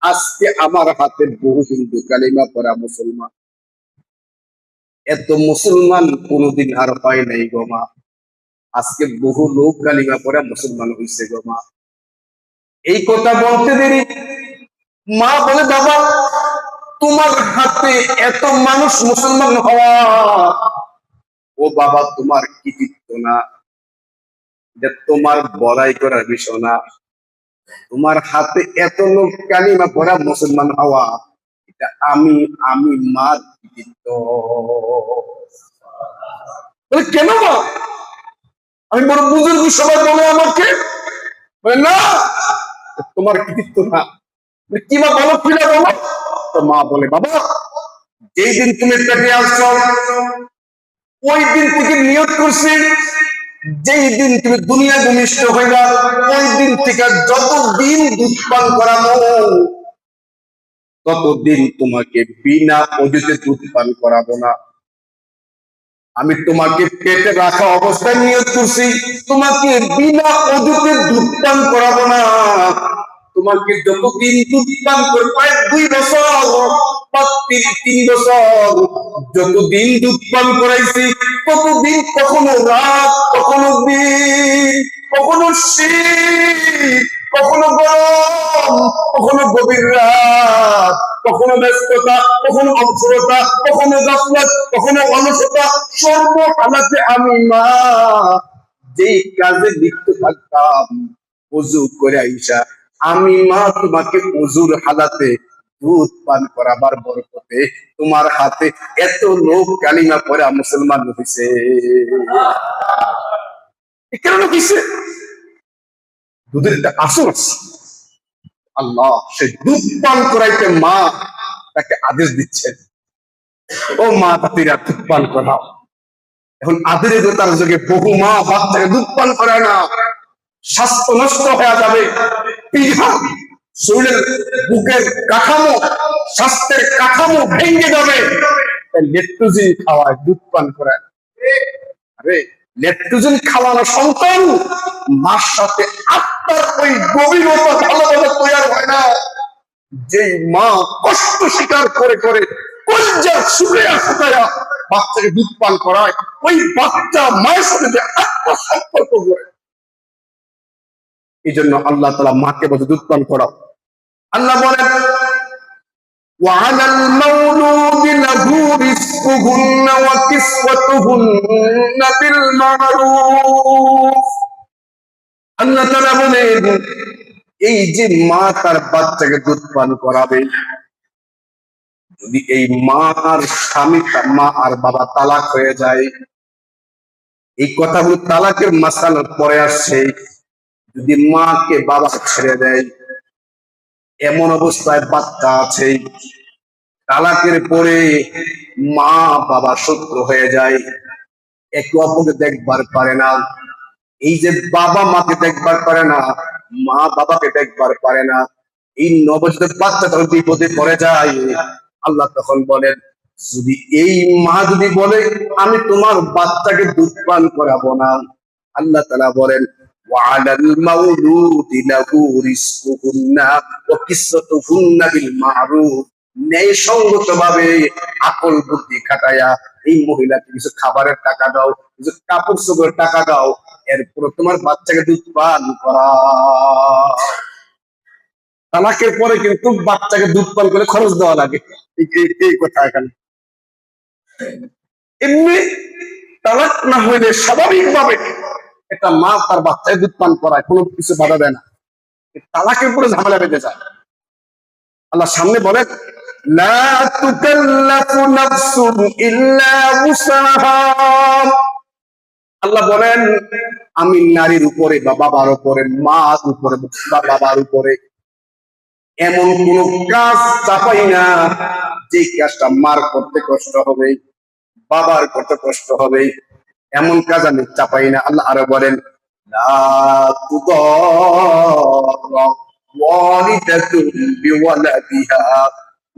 আজকে আমার হাতে বহু হিন্দু কালিমা পড়া মুসলমান, এত মুসলমান কোনদিন আর হয় নাই গো মা, আজকে বহু লোক কালিমা পড়া মুসলমান হয়েছে গো মা। এই কথা বলতে দেরি মা বলে, বাবা তোমার হাতে এত মানুষ মুসলমান হওয়া, ও বাবা তোমার কৃতিত্ব না, এটা তোমার বড়াই করার বিষয় না, তোমার হাতে এত লোক কালিমা পড়া মুসলমান হওয়া এটা আমি আমি মার কৃতিত্ব। কেন মা? আমি বড় বুজুর্গ, সবাই বলে আমাকে, না তোমার কৃতিত্ব না। কি মা বলো, কিনা বলো? তো মা বলে, বাবা যেই দিন তুমি পেটে আসছো ওই দিন থেকে নিয়ত করছি, যেই দিন তুমি দুনিয়া ভূমিষ্ঠ হইবা ওই দিন থেকে যতদিন দুধ পান করানো ততদিন তোমাকে বিনা অজুতে দুধ পান করাবো না। আমি তোমাকে পেটে রাখা অবস্থায় নিয়ত করছি তোমাকে বিনা অজুতে দুধ পান করাবো না। তোমাকে যতদিন দুধ পান করবে 2 বছর 3 বছর যতদিন দুধ পান করাইছি ততদিন কখনো রাত, কখনো দিন, কখনো শীত, কখনো গরম, কখনো গভীর রাত, কখনো ব্যস্ততা, কখনো অবসরতা, কখনো গাফলাত, কখনো অলসতা, সর্বহালাতে আমি মা যেই কাজে লিপ্ত থাকতাম ওযু করে আইসা আমি মা তোমাকে ওযুর হালাতে দুধ পান করাবার বরকতে তোমার হাতে এত লোক কালিমা পড়া মুসলমান হইছে। কেন হইছে? দুধের একটা আসর আছে। আল্লাহ সেই দুধ পান করাইতে মা তাকে আদেশ দিচ্ছেন, ও মা তাতিরা দুধ পান করাও। এখন আধুনিকতার যুগে বহু মা বাচ্চাকে দুধ পান করায় না, স্বাস্থ্য নষ্ট হয়ে যাবে, শরীরের বুকের কাঠামো, স্বাস্থ্যের কাঠামো ভেঙে যাবে, লেট্টোজেন খাওয়ায়, দুধ পান করায়। আরে লেট্টোজেন খাওয়ানো সন্তান মার সাথে আত্মার ওই গভীরতা ভালোভাবে তৈরি হয় না। যে মা কষ্ট স্বীকার করে করে কলজার শুকিয়ে শুকায়া বাচ্চাকে দুধ পান করায়, ওই বাচ্চা মায়ের সাথে যে আত্মসম্পর্ক করে। এই জন্য আল্লাহ তাআলা মাকে বলে দুধ পান করাও। আল্লাহ বলেন وعلى المولود له رزقهن وكسوتهن بالمعروف। আল্লাহ তাআলা বলেন এই যে মা তার বাচ্চাকে দুধ পান করাবে, যদি এই মা আর স্বামী, মা আর বাবা তালাক হয়ে যায়, এই কথাগুলো তালাকের মাসালার পরে আসছে, যদি মাকে বাবা ছেড়ে দেয়, এমন অবস্থায় বাচ্চা আছে, তালাকের পরে মা বাবা শত্রু হয়ে যায়, একে অপরকে দেখবার পারে না। এই যে বাবা মাকে দেখবার পারে না, মা বাবাকে দেখবার পারে না, এই নবজাতক বাচ্চা তখন বিপদে পড়ে যায়। আল্লাহ তখন বলেন, যদি এই মা যদি বলে আমি তোমার বাচ্চাকে দুধ পান করাবো না, আল্লাহ তাআলা বলেন وعلى المولود له رزقهن وكسوتهن بالمعروف। ন্যায়সঙ্গত ভাবে আকল বুদ্ধি খাটায়া এই মহিলাকে কিছু খাবারের টাকা দাও, কিছু কাপড় চোপড়ের টাকা দাও, এরপর তোমার বাচ্চাকে দুধ পান করা। তালাকের পরে কিন্তু বাচ্চাকে দুধ পান করে খরচ দেওয়া লাগে, এই কথা এখানে। এমনি তালাক না হইলে স্বাভাবিক ভাবে একটা মা তার বাচ্চাকে দুধ পান করায়, কোনো কিছু বাধা দেয় না। তালাকের পরে ঝামেলা বেঁধে যায়। আল্লাহ সামনে বলেন লা তুকাল্লাফু নাফসুন ইল্লা উসাহা। আল্লাহ বলেন আমি নারীর উপরে বা বাবার উপরে, মার উপরে বা বাবার উপরে এমন কোন কাজ চাপাই না যে কাজটা মার করতে কষ্ট হবে, বাবার করতে কষ্ট হবে, এমন কাজ আমি চাপাই না। আল্লাহ আরো বলেন লা তুদাররা ওয়ালিদাতুন বিওয়ালাদিহা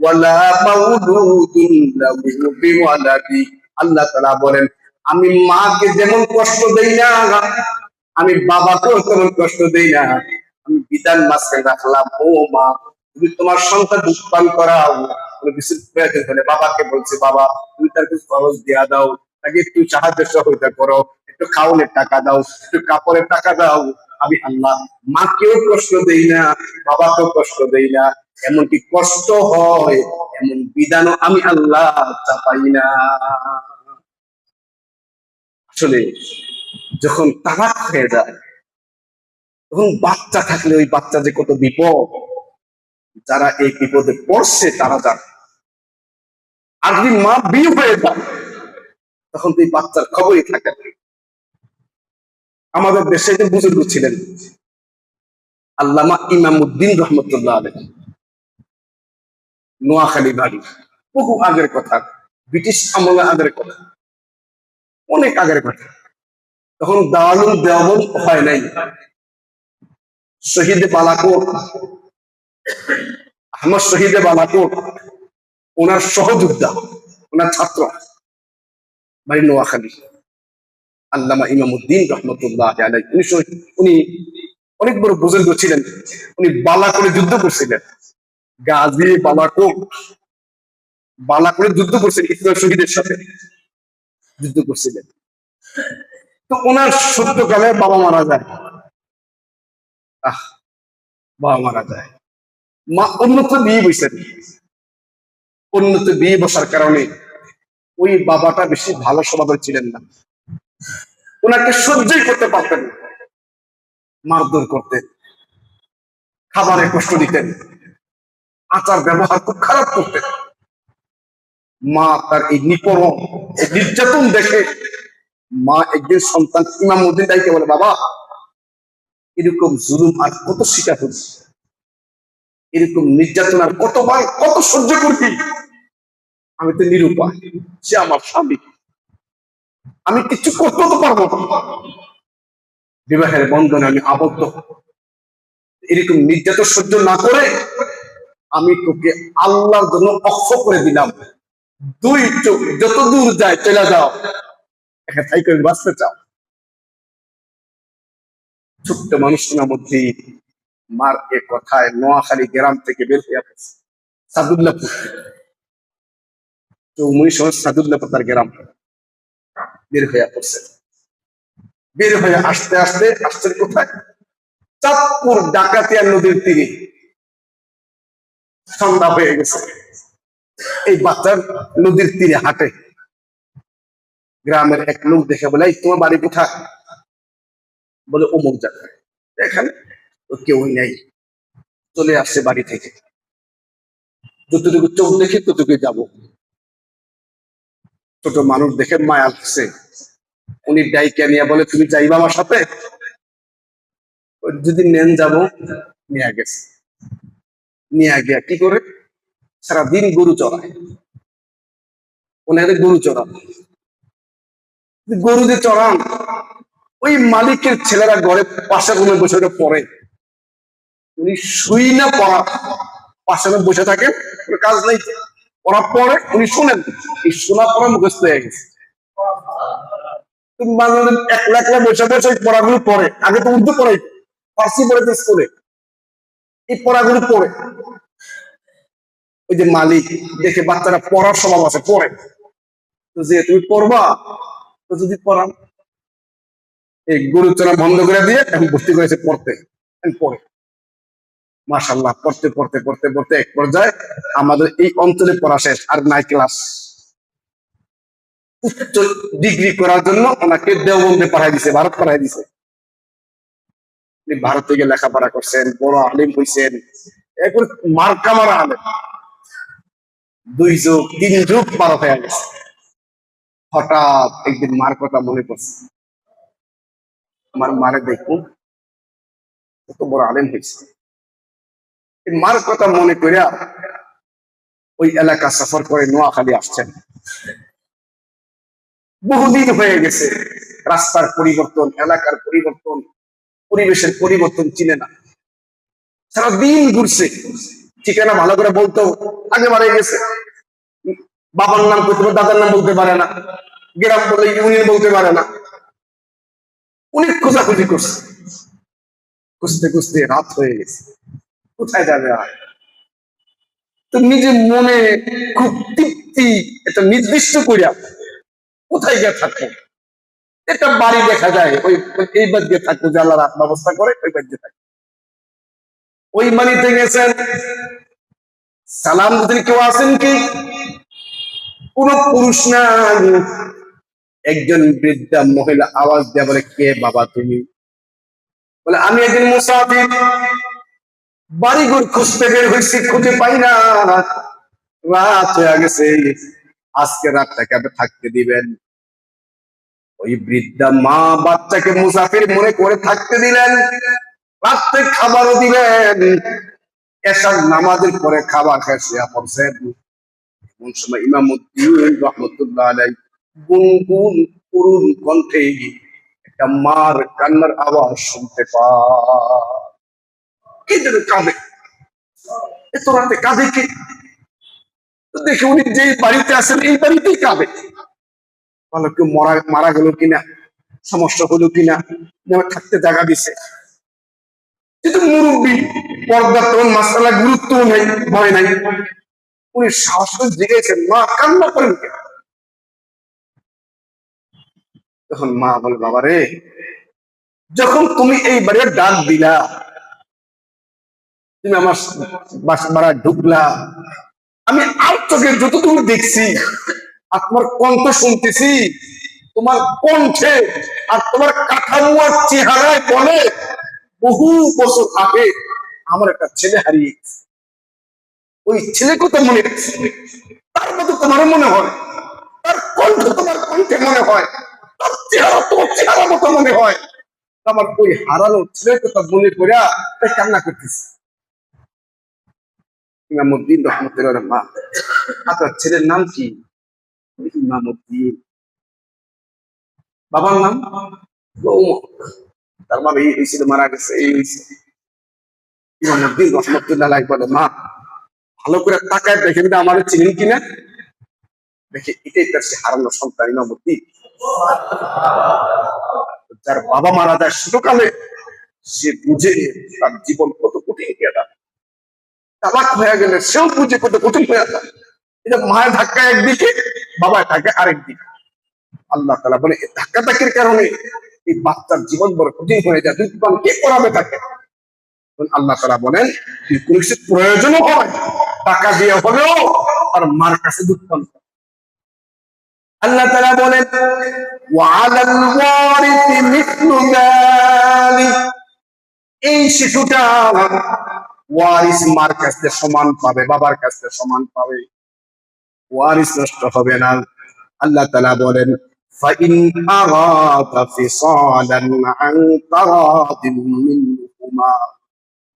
ওয়ালা মাউলুদুন লাহু বিওয়ালাদি। আল্লাহ তাআলা বলেন আমি মাকে যেমন কষ্ট দেই না, আমি বাবাকেও তেমন কষ্ট দেই না। আমি বিধান মাঝখানে রাখলাম, ও মা তুমি তোমার সন্তান দুধ পান করাও, কিছু প্রয়োজন হলে বাবাকে বলছে বাবা তুমি তার কিছু খরচ দেওয়া দাও, তাকে একটু সাহায্য সহযোগিতা করো, একটু খাওয়ানোর টাকা দাও, একটু কাপড়ের টাকা দাও। আমি আল্লাহ মাকেও কষ্ট দেই না, বাবাকেও কষ্ট দেই না, এমনকি কষ্ট হয় এমন বিধানও আমি আল্লাহ চাপাই না। আসলে যখন তালাক হয়ে যায়, তখন বাচ্চা থাকলে ওই বাচ্চা যে কত বিপদ, যারা এই বিপদে পড়ছে তারা জানে। আর যদি মা বিয়ে হয়ে যায় তখন তো এই বাচ্চার খবরই থাকে না। আমাদের দেশে যে বুজুর্গ ছিলেন আল্লামা ইমামউদ্দিন রহমতুল্লাহ আলাইহি, নোয়াখালী বাড়ি, বহু আগের কথা, ব্রিটিশ আমলে আগের কথা, অনেক আগের কথা। তখন দারুল দেওবন্দ হয় নাই। শহীদে বালাকোট, আহমদ শহীদে বালাকোট ওনার সহযোদ্ধা, ওনার ছাত্র, বাড়ি নোয়াখালী, আল্লামা ইমামউদ্দিন রহমতুল্লাহ আলাইহি। উনি অনেক বড় বুজুর্গ ছিলেন। উনি বালাকোটে যুদ্ধ করছিলেন, গাজী বালাকোট, বালাকোটে যুদ্ধ করছিলেন, ইসলাম শহীদের সাথে যুদ্ধ করছিলেন। তো ওনার সত্যকালে বাবা মারা যায়। বাবা মারা যায়, মা অন্যত্র বিয়ে বসেন। অন্যত্র বিয়ে বসার কারণে ওই বাবাটা বেশি ভালো স্বভাবের ছিলেন না, ওনাকে সহ্যই করতে পারতেন না, মারধর করতেন, খাবারে কষ্ট দিতেন। আচার ব্যবহার খুব খারাপ করতেন। মা তার এই নিপীড়ন, এই নির্যাতন দেখে মা একদিন সন্তান ইমামউদ্দিন দাইকে বলে, বাবা এরকম জুলুম আর কত শিকার হচ্ছে, এরকম নির্যাতন আর কত সহ্য করবি, আমি তো নিরুপায়, সে আমার স্বামী, আমি কিছু করতে তো পারবো না, বিবাহের বন্ধনে আমি আবদ্ধ, এরকম নির্যাতন সহ্য না করে আমি তোকে আল্লাহর জন্য অক্ষ করে দিলাম, দুই চোখ যত দূর যায় চলে যাও, এখানে তাই করে বাঁচতে চাও। ছোট্ট মানুষটার মধ্যে মার এ কথায় নোয়াখালী গ্রাম থেকে বের হয়ে গেছে সাদুল্লাপুর, চৌমুনি শহর সাদুল্লাপুর তার গ্রাম, বের হয়ে পড়ছে। বের হয়ে আসতে আসতে আসছেন কোথায়? চাঁদপুর ডাকাতিয়া নদীর তীরে। সন্ধ্যা হয়ে গেছে, এই বাচ্চার নদীর তীরে হাঁটে, গ্রামের এক লোক দেখে বলে, এই তোমার বাড়ি কোথায়? বলে অমুক জায়গায়। এখানে কেউই নেই, চলে আসছে বাড়ি থেকে, যতটুকু চোখ দেখে ততটুকু যাব। ছোট মানুষ দেখে মায়া লাগছে, উনি ডাইকে নিয়ে বলে, তুমি যাইবা আমার সাথে? যদি নেন যাবো। নিয়ে গেছে, নিয়ে গিয়া কি করে সারাদিন গরু চড়ায়, ওনাদের গরু চড়ান, গরু যে চড়ান ওই মালিকের ছেলেরা ঘরে পাশে রুমে বসে ওটা পড়ে, উনি শুই না পড়া পাশে বসে থাকেন, কাজ নেই, পড়া পড়ে উনি শুনেন, এই শোনা পড়া মুখস্থ হয়ে গেছে। একলা একলা বসে বসে ওই পড়াগুলো পড়ে, আগে তো উর্দু পড়াই, ফার্সি পড়েছে স্কুলে, এই পড়াগুলো পড়ে। ওই যে মালিক দেখে বাচ্চারা পড়ার স্বভাব আছে, পড়ে, তো যে তুমি পড়বা, তো যদি পড়ান, এই গরু চড়া বন্ধ করে দিয়ে এখন ভর্তি করেছে পড়তে, পড়ে মাশাআল্লাহ, পড়তে পড়তে পড়তে পড়তে এক পর্যায়ে আমাদের এই অঞ্চলে পড়া শেষ, আর নাই ক্লাস। উচ্চ ডিগ্রি করার জন্য ওনাকে দেওবন্দে পাঠাই দিছে, ভারত পাঠাই দিছে। ভারত থেকে লেখাপড়া করছেন, বড় আলিম হইছেন, এরপর মার্কা মারা আলেম, 2 যুগ 3 যুগ পার হয়ে গেছে। হঠাৎ একদিন মার কথা মনে পড়ছে, আমার মারে দেখুন কত বড় আলেম হয়েছে। মার কথা মনে করিয়া ওই এলাকা সফর করে নোয়াখালী আসছেন। বহুদিন হয়ে গেছে, রাস্তার পরিবর্তন, এলাকার পরিবর্তন, পরিবেশের পরিবর্তন চিনে না, সারাদিন ঘুরছে, ঠিকানা ভালো করে বলতো, আগে বাড়ে গেছে, বাবার নাম করতে পারে, দাদার নাম বলতে পারে না, গ্রাম বলে ইউনিয়ন বলতে পারে না, অনেক খোঁজাখুঁজি করছে, খুঁজতে খুঁজতে রাত হয়ে গেছে, কোথায় যাবে আর? তো নিজে মনে খুব তৃপ্তি এটা নির্দিষ্ট করিয়া কোথায় গিয়ে থাকবো, একটা বাড়ি দেখা যায়, ওই এই বাদ দিয়ে থাকবো, যে আল্লাহ ব্যবস্থা করে ওই বাদ দিয়ে থাকবো। ওই বাড়িতে গেছেন, সালাম দিতে কেউ আছেন কি? কোন পুরুষ না, একজন বৃদ্ধা মহিলা আওয়াজ দেয়া বলে, কে বাবা তুমি? বলে, আমি একজন মুসাফির, বাড়িঘর খুঁজতে বের হয়েছি, খুঁজে পাই না, রাত হয়ে গেছে, আজকে রাতটাকে আপনি থাকতে দিবেন। ওই বৃদ্ধা মা বাচ্চাকে মুসাফির মনে করে থাকতে দিলেন, রাত্রে খাবারও দিলেন, এসার নামাজের পরে খাবার খেয়ে শুয়ে পড়ছেন। এমন সময় ইমামউদ্দিন রহমতুল্লাহ আলাইহি গুনগুন করুণ কণ্ঠে একটা মার কান্নার আওয়াজ শুনতে পায়। কি যেন কাঁদে, এত রাতে কাঁদে কি? দেখে উনি যে বাড়িতে আছেন এই বাড়িতেই কাঁদে, ভালো কেউ মারা গেল কিনা, সমস্যা হলো কিনা, থাকতে জায়গা দিছে। কিন্তু মুরব্বী, পর্দা তখন মাসালা গুরুত্ব নেই, ভয় নাই, উনি সাহস করে জিজ্ঞেসেন, মা কান্না করেন কেন? তখন মা বলে, বাবা রে, যখন তুমি এই বাড়ির ডাক দিলা, তুমি আমার বাড়া ঢুকলা, আমি আর চোখে যতদূর দেখছি আর তোমার কণ্ঠ শুনতেছি, তোমার কণ্ঠে আর তোমার কাঠামো আর চেহারায় বলে বহু বছর আগে আমার একটা ছেলে হারিয়ে গেছে। ওই ছেলে কথা মনে রাখছে, তার মতো তোমার মনে হয়, তার কণ্ঠ তোমার কণ্ঠে মনে হয়, তার চেহারা তোমার চেহারা মতো মনে হয়। আমার ওই হারানো ছেলের কথা মনে করে তাই কান্না করতেছে। ইমামউদ্দিন রহমতুল্লাহ মা, আপনার ছেলের নাম কি? ইমামউদ্দিন। বাবার নাম? তার বাবা এই হয়েছিল, মারা গেছে, এই হয়েছে। ইমামউদ্দিন রহমতুল্লাহ বলে, মা ভালো করে তাকায় দেখেন না আমার চিনেন কিনা। দেখে এটাই তার সে হারানো সন্তান ইমামউদ্দিন, যার বাবা মারা যায় ছোটকালে। সে বুঝে তার জীবন কত কঠিন হয়ে যায়, তালাক হয়ে গেলে সেও বুঝে কত কঠিন হয়ে যায়। এটা মায়ের ধাক্কা একদিকে, বাবার ধাক্কা আরেকদিকে। আল্লাহ তাআলা বলে এই ধাক্কা ধাক্কির কারণে এই বাচ্চার জীবন বড় কঠিন হয়ে যায়, দুধ পান কে করাবে তাকে? আল্লাহ তাআলা বলেন যদি কোনো কিছু প্রয়োজনও হয় টাকা দিয়ে হলেও আর মার কাছে দুধ পান। আল্লাহ তাআলা বলেন ওয়ালাল ওয়ারিসি মিসলু যালিক, এই শিশুটা ওয়ারিস মার কাছে সমান পাবে, বাবার কাছে সমান পাবে, ওয়ারিস নষ্ট হবে না। আল্লাহ তাআলা বলেন ফাইন আরাদা ফিসালান আন তারাদিন মিনহুমা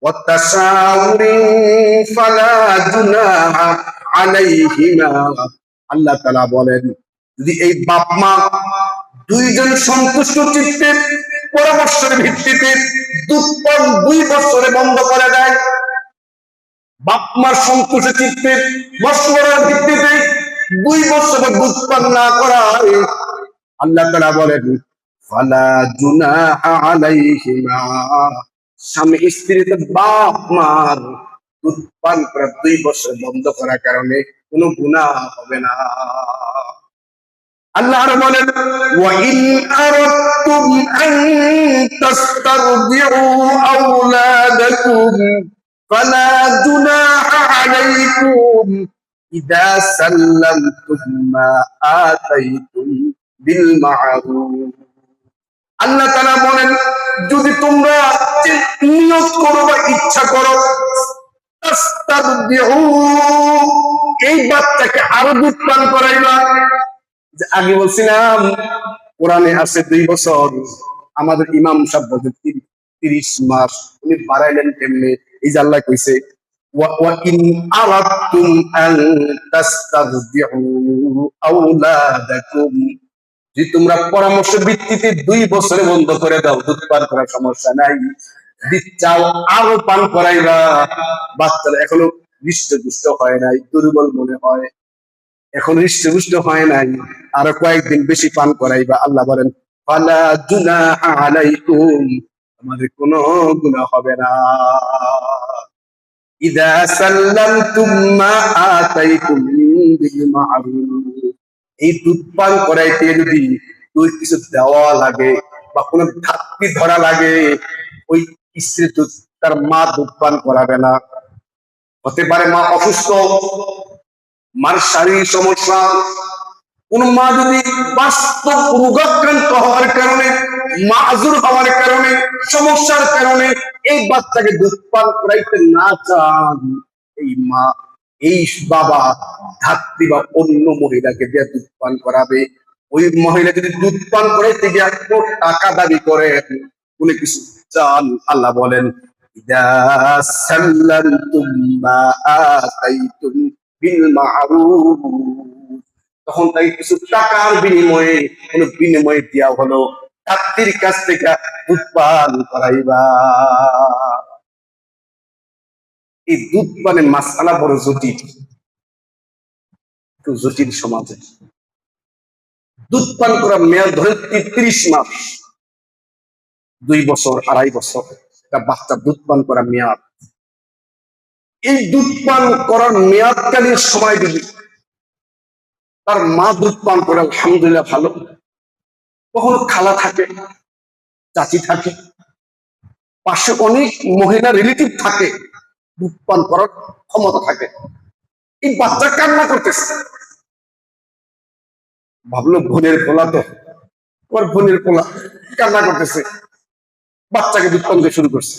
ওয়া তাশাউরিন ফালা জুনাহা আলাইহিমা। আল্লাহ তাআলা বলেন যদি এই বাপ মা দুইজন সন্তুষ্ট চিত্তে পরামর্শের ভিত্তিতে দুধ পান 2 বছরে বন্ধ করে দেয়, বাপ মার সন্তুষ্ট চিত্তে মশওয়ারার ভিত্তিতে 2 বছরে দুধ পান না করায়, আল্লাহ তাআলা বলেন ফালা জুনাহা আলাইহিমা, স্বামী স্ত্রীতে বাপ মার দুধ পান করা 2 বছর বন্ধ করার কারণে কোনো গুনাহ হবে না। আল্লাহ আর বলেন ওয়া ইন আরাদতুম আন তাস্তারদিউ আওলাদাকুম ফালা জুনাহা আলাইকুম ইযা সাল্লামতুম মা আতাইতুম বিল মা'রুফ। আল্লাহ তাআলা বলেন যদি তোমরা নিয়ত করো বা ইচ্ছা করো তাস্তারদিউ, এই বাচ্চাকে আরো দুধ পান করাইবা। আগে বলছিলাম কোরআনে আছে 2 বছর, আমাদের ইমাম সাহেব বলতে 30 মাস, উনি বাড়াইলেন কেমনে? এই যে আল্লাহ কইছে ওয়া ইন আরাদতুম আন তাস্তারদিউ আওলাদাকুম, যদি তোমরা পরামর্শ ভিত্তিতে 2 বছরে বন্ধ করে দাও দুধ পান করার সমস্যা নাই, চাও আরো পান করাইবা, বাচ্চারা এখনো হৃষ্টপুষ্ট হয় নাই, দুর্বল মনে হয়, এখন হৃষ্টপুষ্ট হয় নাই, আরো কয়েকদিন বেশি পান করাইবা। আল্লাহ বলেন ফালা জুনাহা আলাইকুম, তোমাদের কোনো গুনাহ হবে না। ইযা সাল্লামতুম মা আতাইতুম বিল মা'রুফ, এই দুধ পান করাইতে যদি তুই কিছু দেওয়া লাগে বা কোনো ধাক্কি ধরা লাগে, ওই স্ত্রী দুধ, তার মা দুধ পান করাবে না। হতে পারে মা অসুস্থ, মার শারীরিক সমস্যা, কোন মা যদি বাস্তব রোগাক্রান্ত হওয়ার কারণে, মাযুর হওয়ার কারণে, সমস্যার কারণে এই বাচ্চাকে দুধ পান করাইতে না চান, এই মা, এই বাবা ধাত্রী বা অন্য মহিলাকে দিয়ে দুধ পান করাবে। ওই মহিলা যদি দুধ পান করাইতে গিয়ে টাকা দাবি করে, কোনো কিছু চান, আল্লাহ বলেন ইযা সাল্লামতুম মা আতাইতুম বিল মা'রুফ, তখন তাই কিছু টাকার বিনিময়ে, কোন বিনিময়ে দেওয়া হলো, ধাত্রীর কাছ থেকে দুধ পান করাইবা। এই দুধ পানের মাসআলা বড় জটিল, একটু জটিল সমাজে। দুধ পান করার মেয়াদ ধরে 30 মাস, 2 বছর 2.5 বছর, একটা বাচ্চা দুধ পান করার মেয়াদ। এই দুধ পান করার মেয়াদকালীন সময় যদি তার মা দুধ পান করে আলহামদুলিল্লাহ ভালো, কখনো খালা থাকে, চাচি থাকে, পাশে অনেক মহিলা রিলেটিভ থাকে, দুধ পান করার ক্ষমতা থাকে, এই বাচ্চা কান্না করতেছে, ভাবলো বোনের পোলা, তো তোমার বোনের পোলা কান্না করতেছে, বাচ্চাকে দুধ পান দিয়ে শুরু করছে,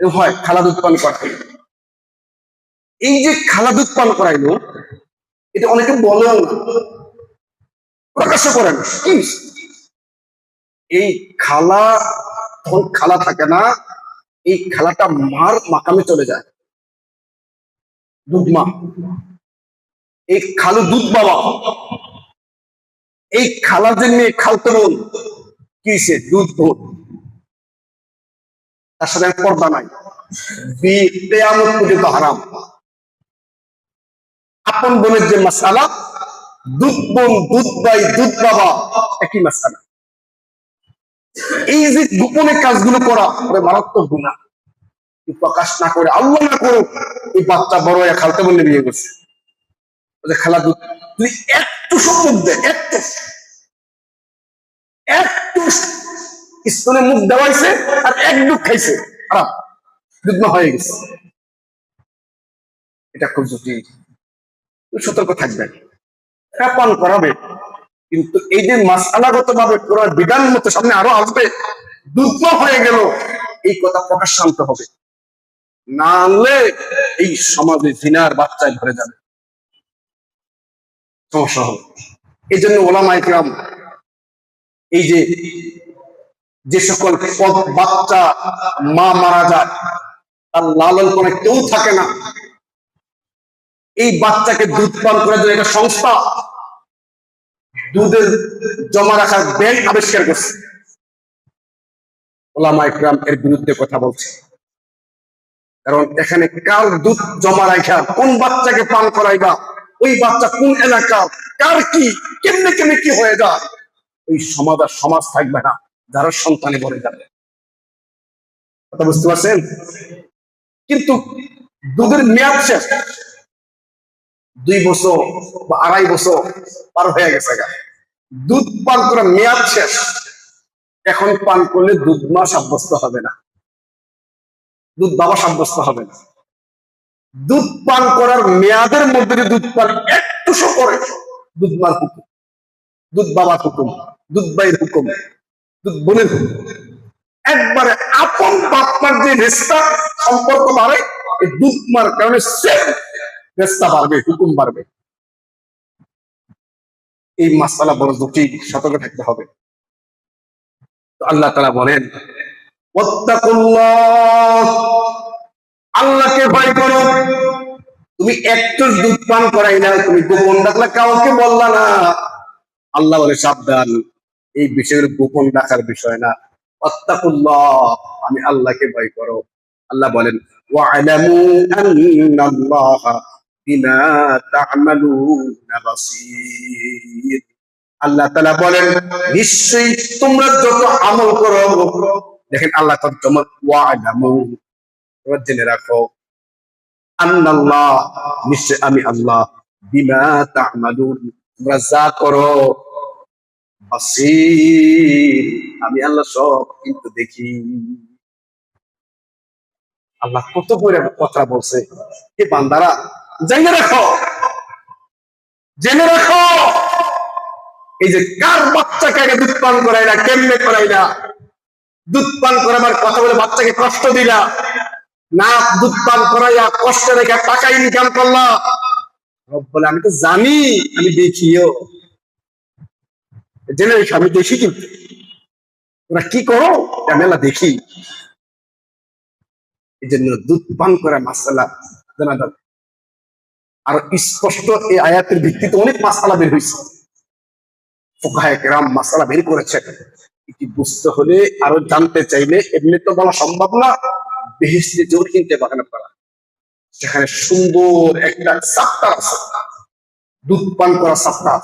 হয় খালা দুধ পান করতে। এই যে খালা দুধ পান করাইলো, এটা অনেকে বলেও না, প্রকাশ্য করেন। এই খালা তখন খালা থাকে না, এই খালাটা মার মাকামে চলে যায়, দুধ মা। এই খালু দুধ বাবা, এই খালার যে মেয়ে খালতো বোন, কি সে দুধ বোন, তার সাথে পর্দা নাই, কিয়ামত পর্যন্ত হারাম। আপন বোনের যে মাসালা, দুধ বোন, দুধ ভাই, দুধ বাবা, একই মাসালা। এই যে গোপনে কাজগুলো করা মারাত্মক গুনাহ, প্রকাশ না করে, আল্লাহ না করুক, এই বাচ্চা বড় হয়ে খালতে বোনে বিয়ে করছে, খালা দুধ, তুই একটু সম্মুখ দে, একটু একটু স্তনে মুখ দেওয়াইছে আর এক ডুব খাইছে, খারাপ দুধ হয়ে গেছে। এটা খুব জটিল, সতর্ক থাকবেন। পান করাবে, কিন্তু এই যে মাসআলাগত ভাবে কোরআন বিধান মতো সামনে আরো আসবে, দুধ হয়ে গেল, এই কথা প্রকাশ আনতে হবে, না আনলে এই সমাজে জিনার বাচ্চায় ভরে যাবে, সমস্যা হবে। এই জন্য ওলামায়ে কিরাম এই যে সকল বাচ্চা মা মারা যায়, তার লালন করে কেউ থাকে না, এই বাচ্চাকে দুধ পান করার জন্য একটা সংস্থা দুধের জমা রাখার ব্যাংক আবিষ্কার করছে। ওলামায়ে কিরাম এর বিরুদ্ধে কথা বলছে, কারণ এখানে কার দুধ জমা রাখা, কোন বাচ্চাকে পান করাইবা, ওই বাচ্চা কোন এলাকা, কার কি কেমনে কেমনে কি হয়ে যায়, ওই সমাজ আর সমাজ থাকবে না, যারা সন্তানে বলে যাবে। কথা বুঝতে পারছেন? কিন্তু দুধের মেয়াদ শেষ, 2 বছর বা 2.5 বছর পার হয়ে গেছে, দুধ পান করার মেয়াদ শেষ, এখন পান করলে দুধ মা সাব্যস্ত হবে না, দুধ বাবা সাব্যস্ত হবে না। দুধ পান করার মেয়াদের মধ্যে দুধ পান একটু করে, দুধ মার হুকুম, দুধ বাবার হুকুম, দুধ ভাইয়ের হুকুম, দুধ বোনের হুকুম, একবারে আপন বাপমার যে রেস্তা সম্পর্ক বাড়ে, এই দুধ মার কারণে সেম রেস্তা বাড়বে, হুকুম বাড়বে। এই মাসালা বড় জটিল, সতর্ক থাকতে হবে। আল্লাহ তাআলা বলেন, ওয়াত্তাকুল্লাহ, আল্লাহকে ভয় করো। তুমি একটু দুধ পান করাই না, তুমি গোপন রাখলে, কাউকে বললা না, আল্লাহ বলে সাবধান, এই বিষয়গুলো গোপন রাখার বিষয় না। ওয়াত্তাকুল্লাহ, আমি আল্লাহকে ভয় করো। আল্লাহ বলেন, ওয়া'লামু আন্নাল্লাহা বিমা তা'মালুনা বাসীর। আল্লাহ তাআলা বলেন, নিশ্চয়ই তোমরা যত আমল করো, দেখেন আল্লাহ তাআলা ওয়া'লামু, তোমরা জেনে রাখো, আন্নাল্লাহ, নিশ্চয় আমি আল্লাহ, বিমা তা'মালুন, তোমরা যা করো, বাসীর, আমি আল্লাহ সব কিন্তু দেখি। আল্লাহ কত করে কথা বলছে, কে বান্দারা জেনে রাখো, জেনে রাখো, এই যে কার বাচ্চাকে আগে দুধ পান করাই না, কেমনে করাই না, দুধ পান করাবার কথা বলে বাচ্চাকে কষ্ট দিলা না, দুধ পান করাইয়া কষ্ট রেখে টাকা ইনকাম করলা, বলে আমি তো জানি, আমি দেখিও, জেনে রেখে আমি দেখি, কিন্তু তোরা কি করো আমি আল্লাহ দেখি। এই জন্য দুধ পান করা মাসালা জানা দরকার। আর স্পষ্ট এই আয়াতের ভিত্তিতে অনেক মাসালা বের হয়েছে, ফুকাহায়ে কেরাম মাসালা বের করেছে। এটি বুঝতে হলে, আরো জানতে চাইলে, এমনি তো বলা সম্ভব না, বেহেশতে জোর কিনতে বাগানো করা, সেখানে সুন্দর একটা চাপ্টার আছে, দুধ পান করা চাপ্টার,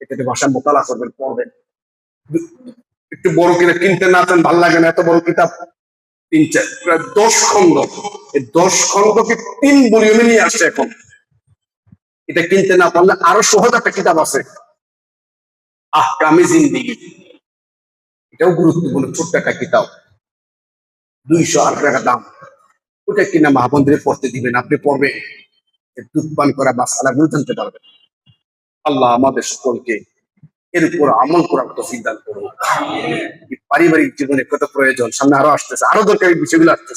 এটাতে ভাষায় মোতালা করবেন, পড়বেন। একটু বড় কিনে কিনতে না চান, ভালো লাগে না, এত বড় কিতাব 3-4 প্রায় 10 খন্ড, এই 10 খন্ডকে 3 ভলিউমে নিয়ে আসছে এখন। এটা কিনতে না পারলে আরো সহজ একটা কিতাব আছে, আহকামে জিন্দেগি, এটাও গুরুত্বপূর্ণ, ছোট্ট একটা কিতাব, 208 টাকা দাম। ওটা কিনা মা বোনদের পড়তে দিবেন, আপনি পড়বেন, দুধ পান করা মাসালাগুলো জানতে পারবেন। আল্লাহ আমাদের সকলকে এর উপর আমল করার তৌফিক দান করুন। পারিবারিক জীবনে কত প্রয়োজন, সামনে আরো আসতেছে, আরো দরকারি বিষয়গুলো আসতেছে।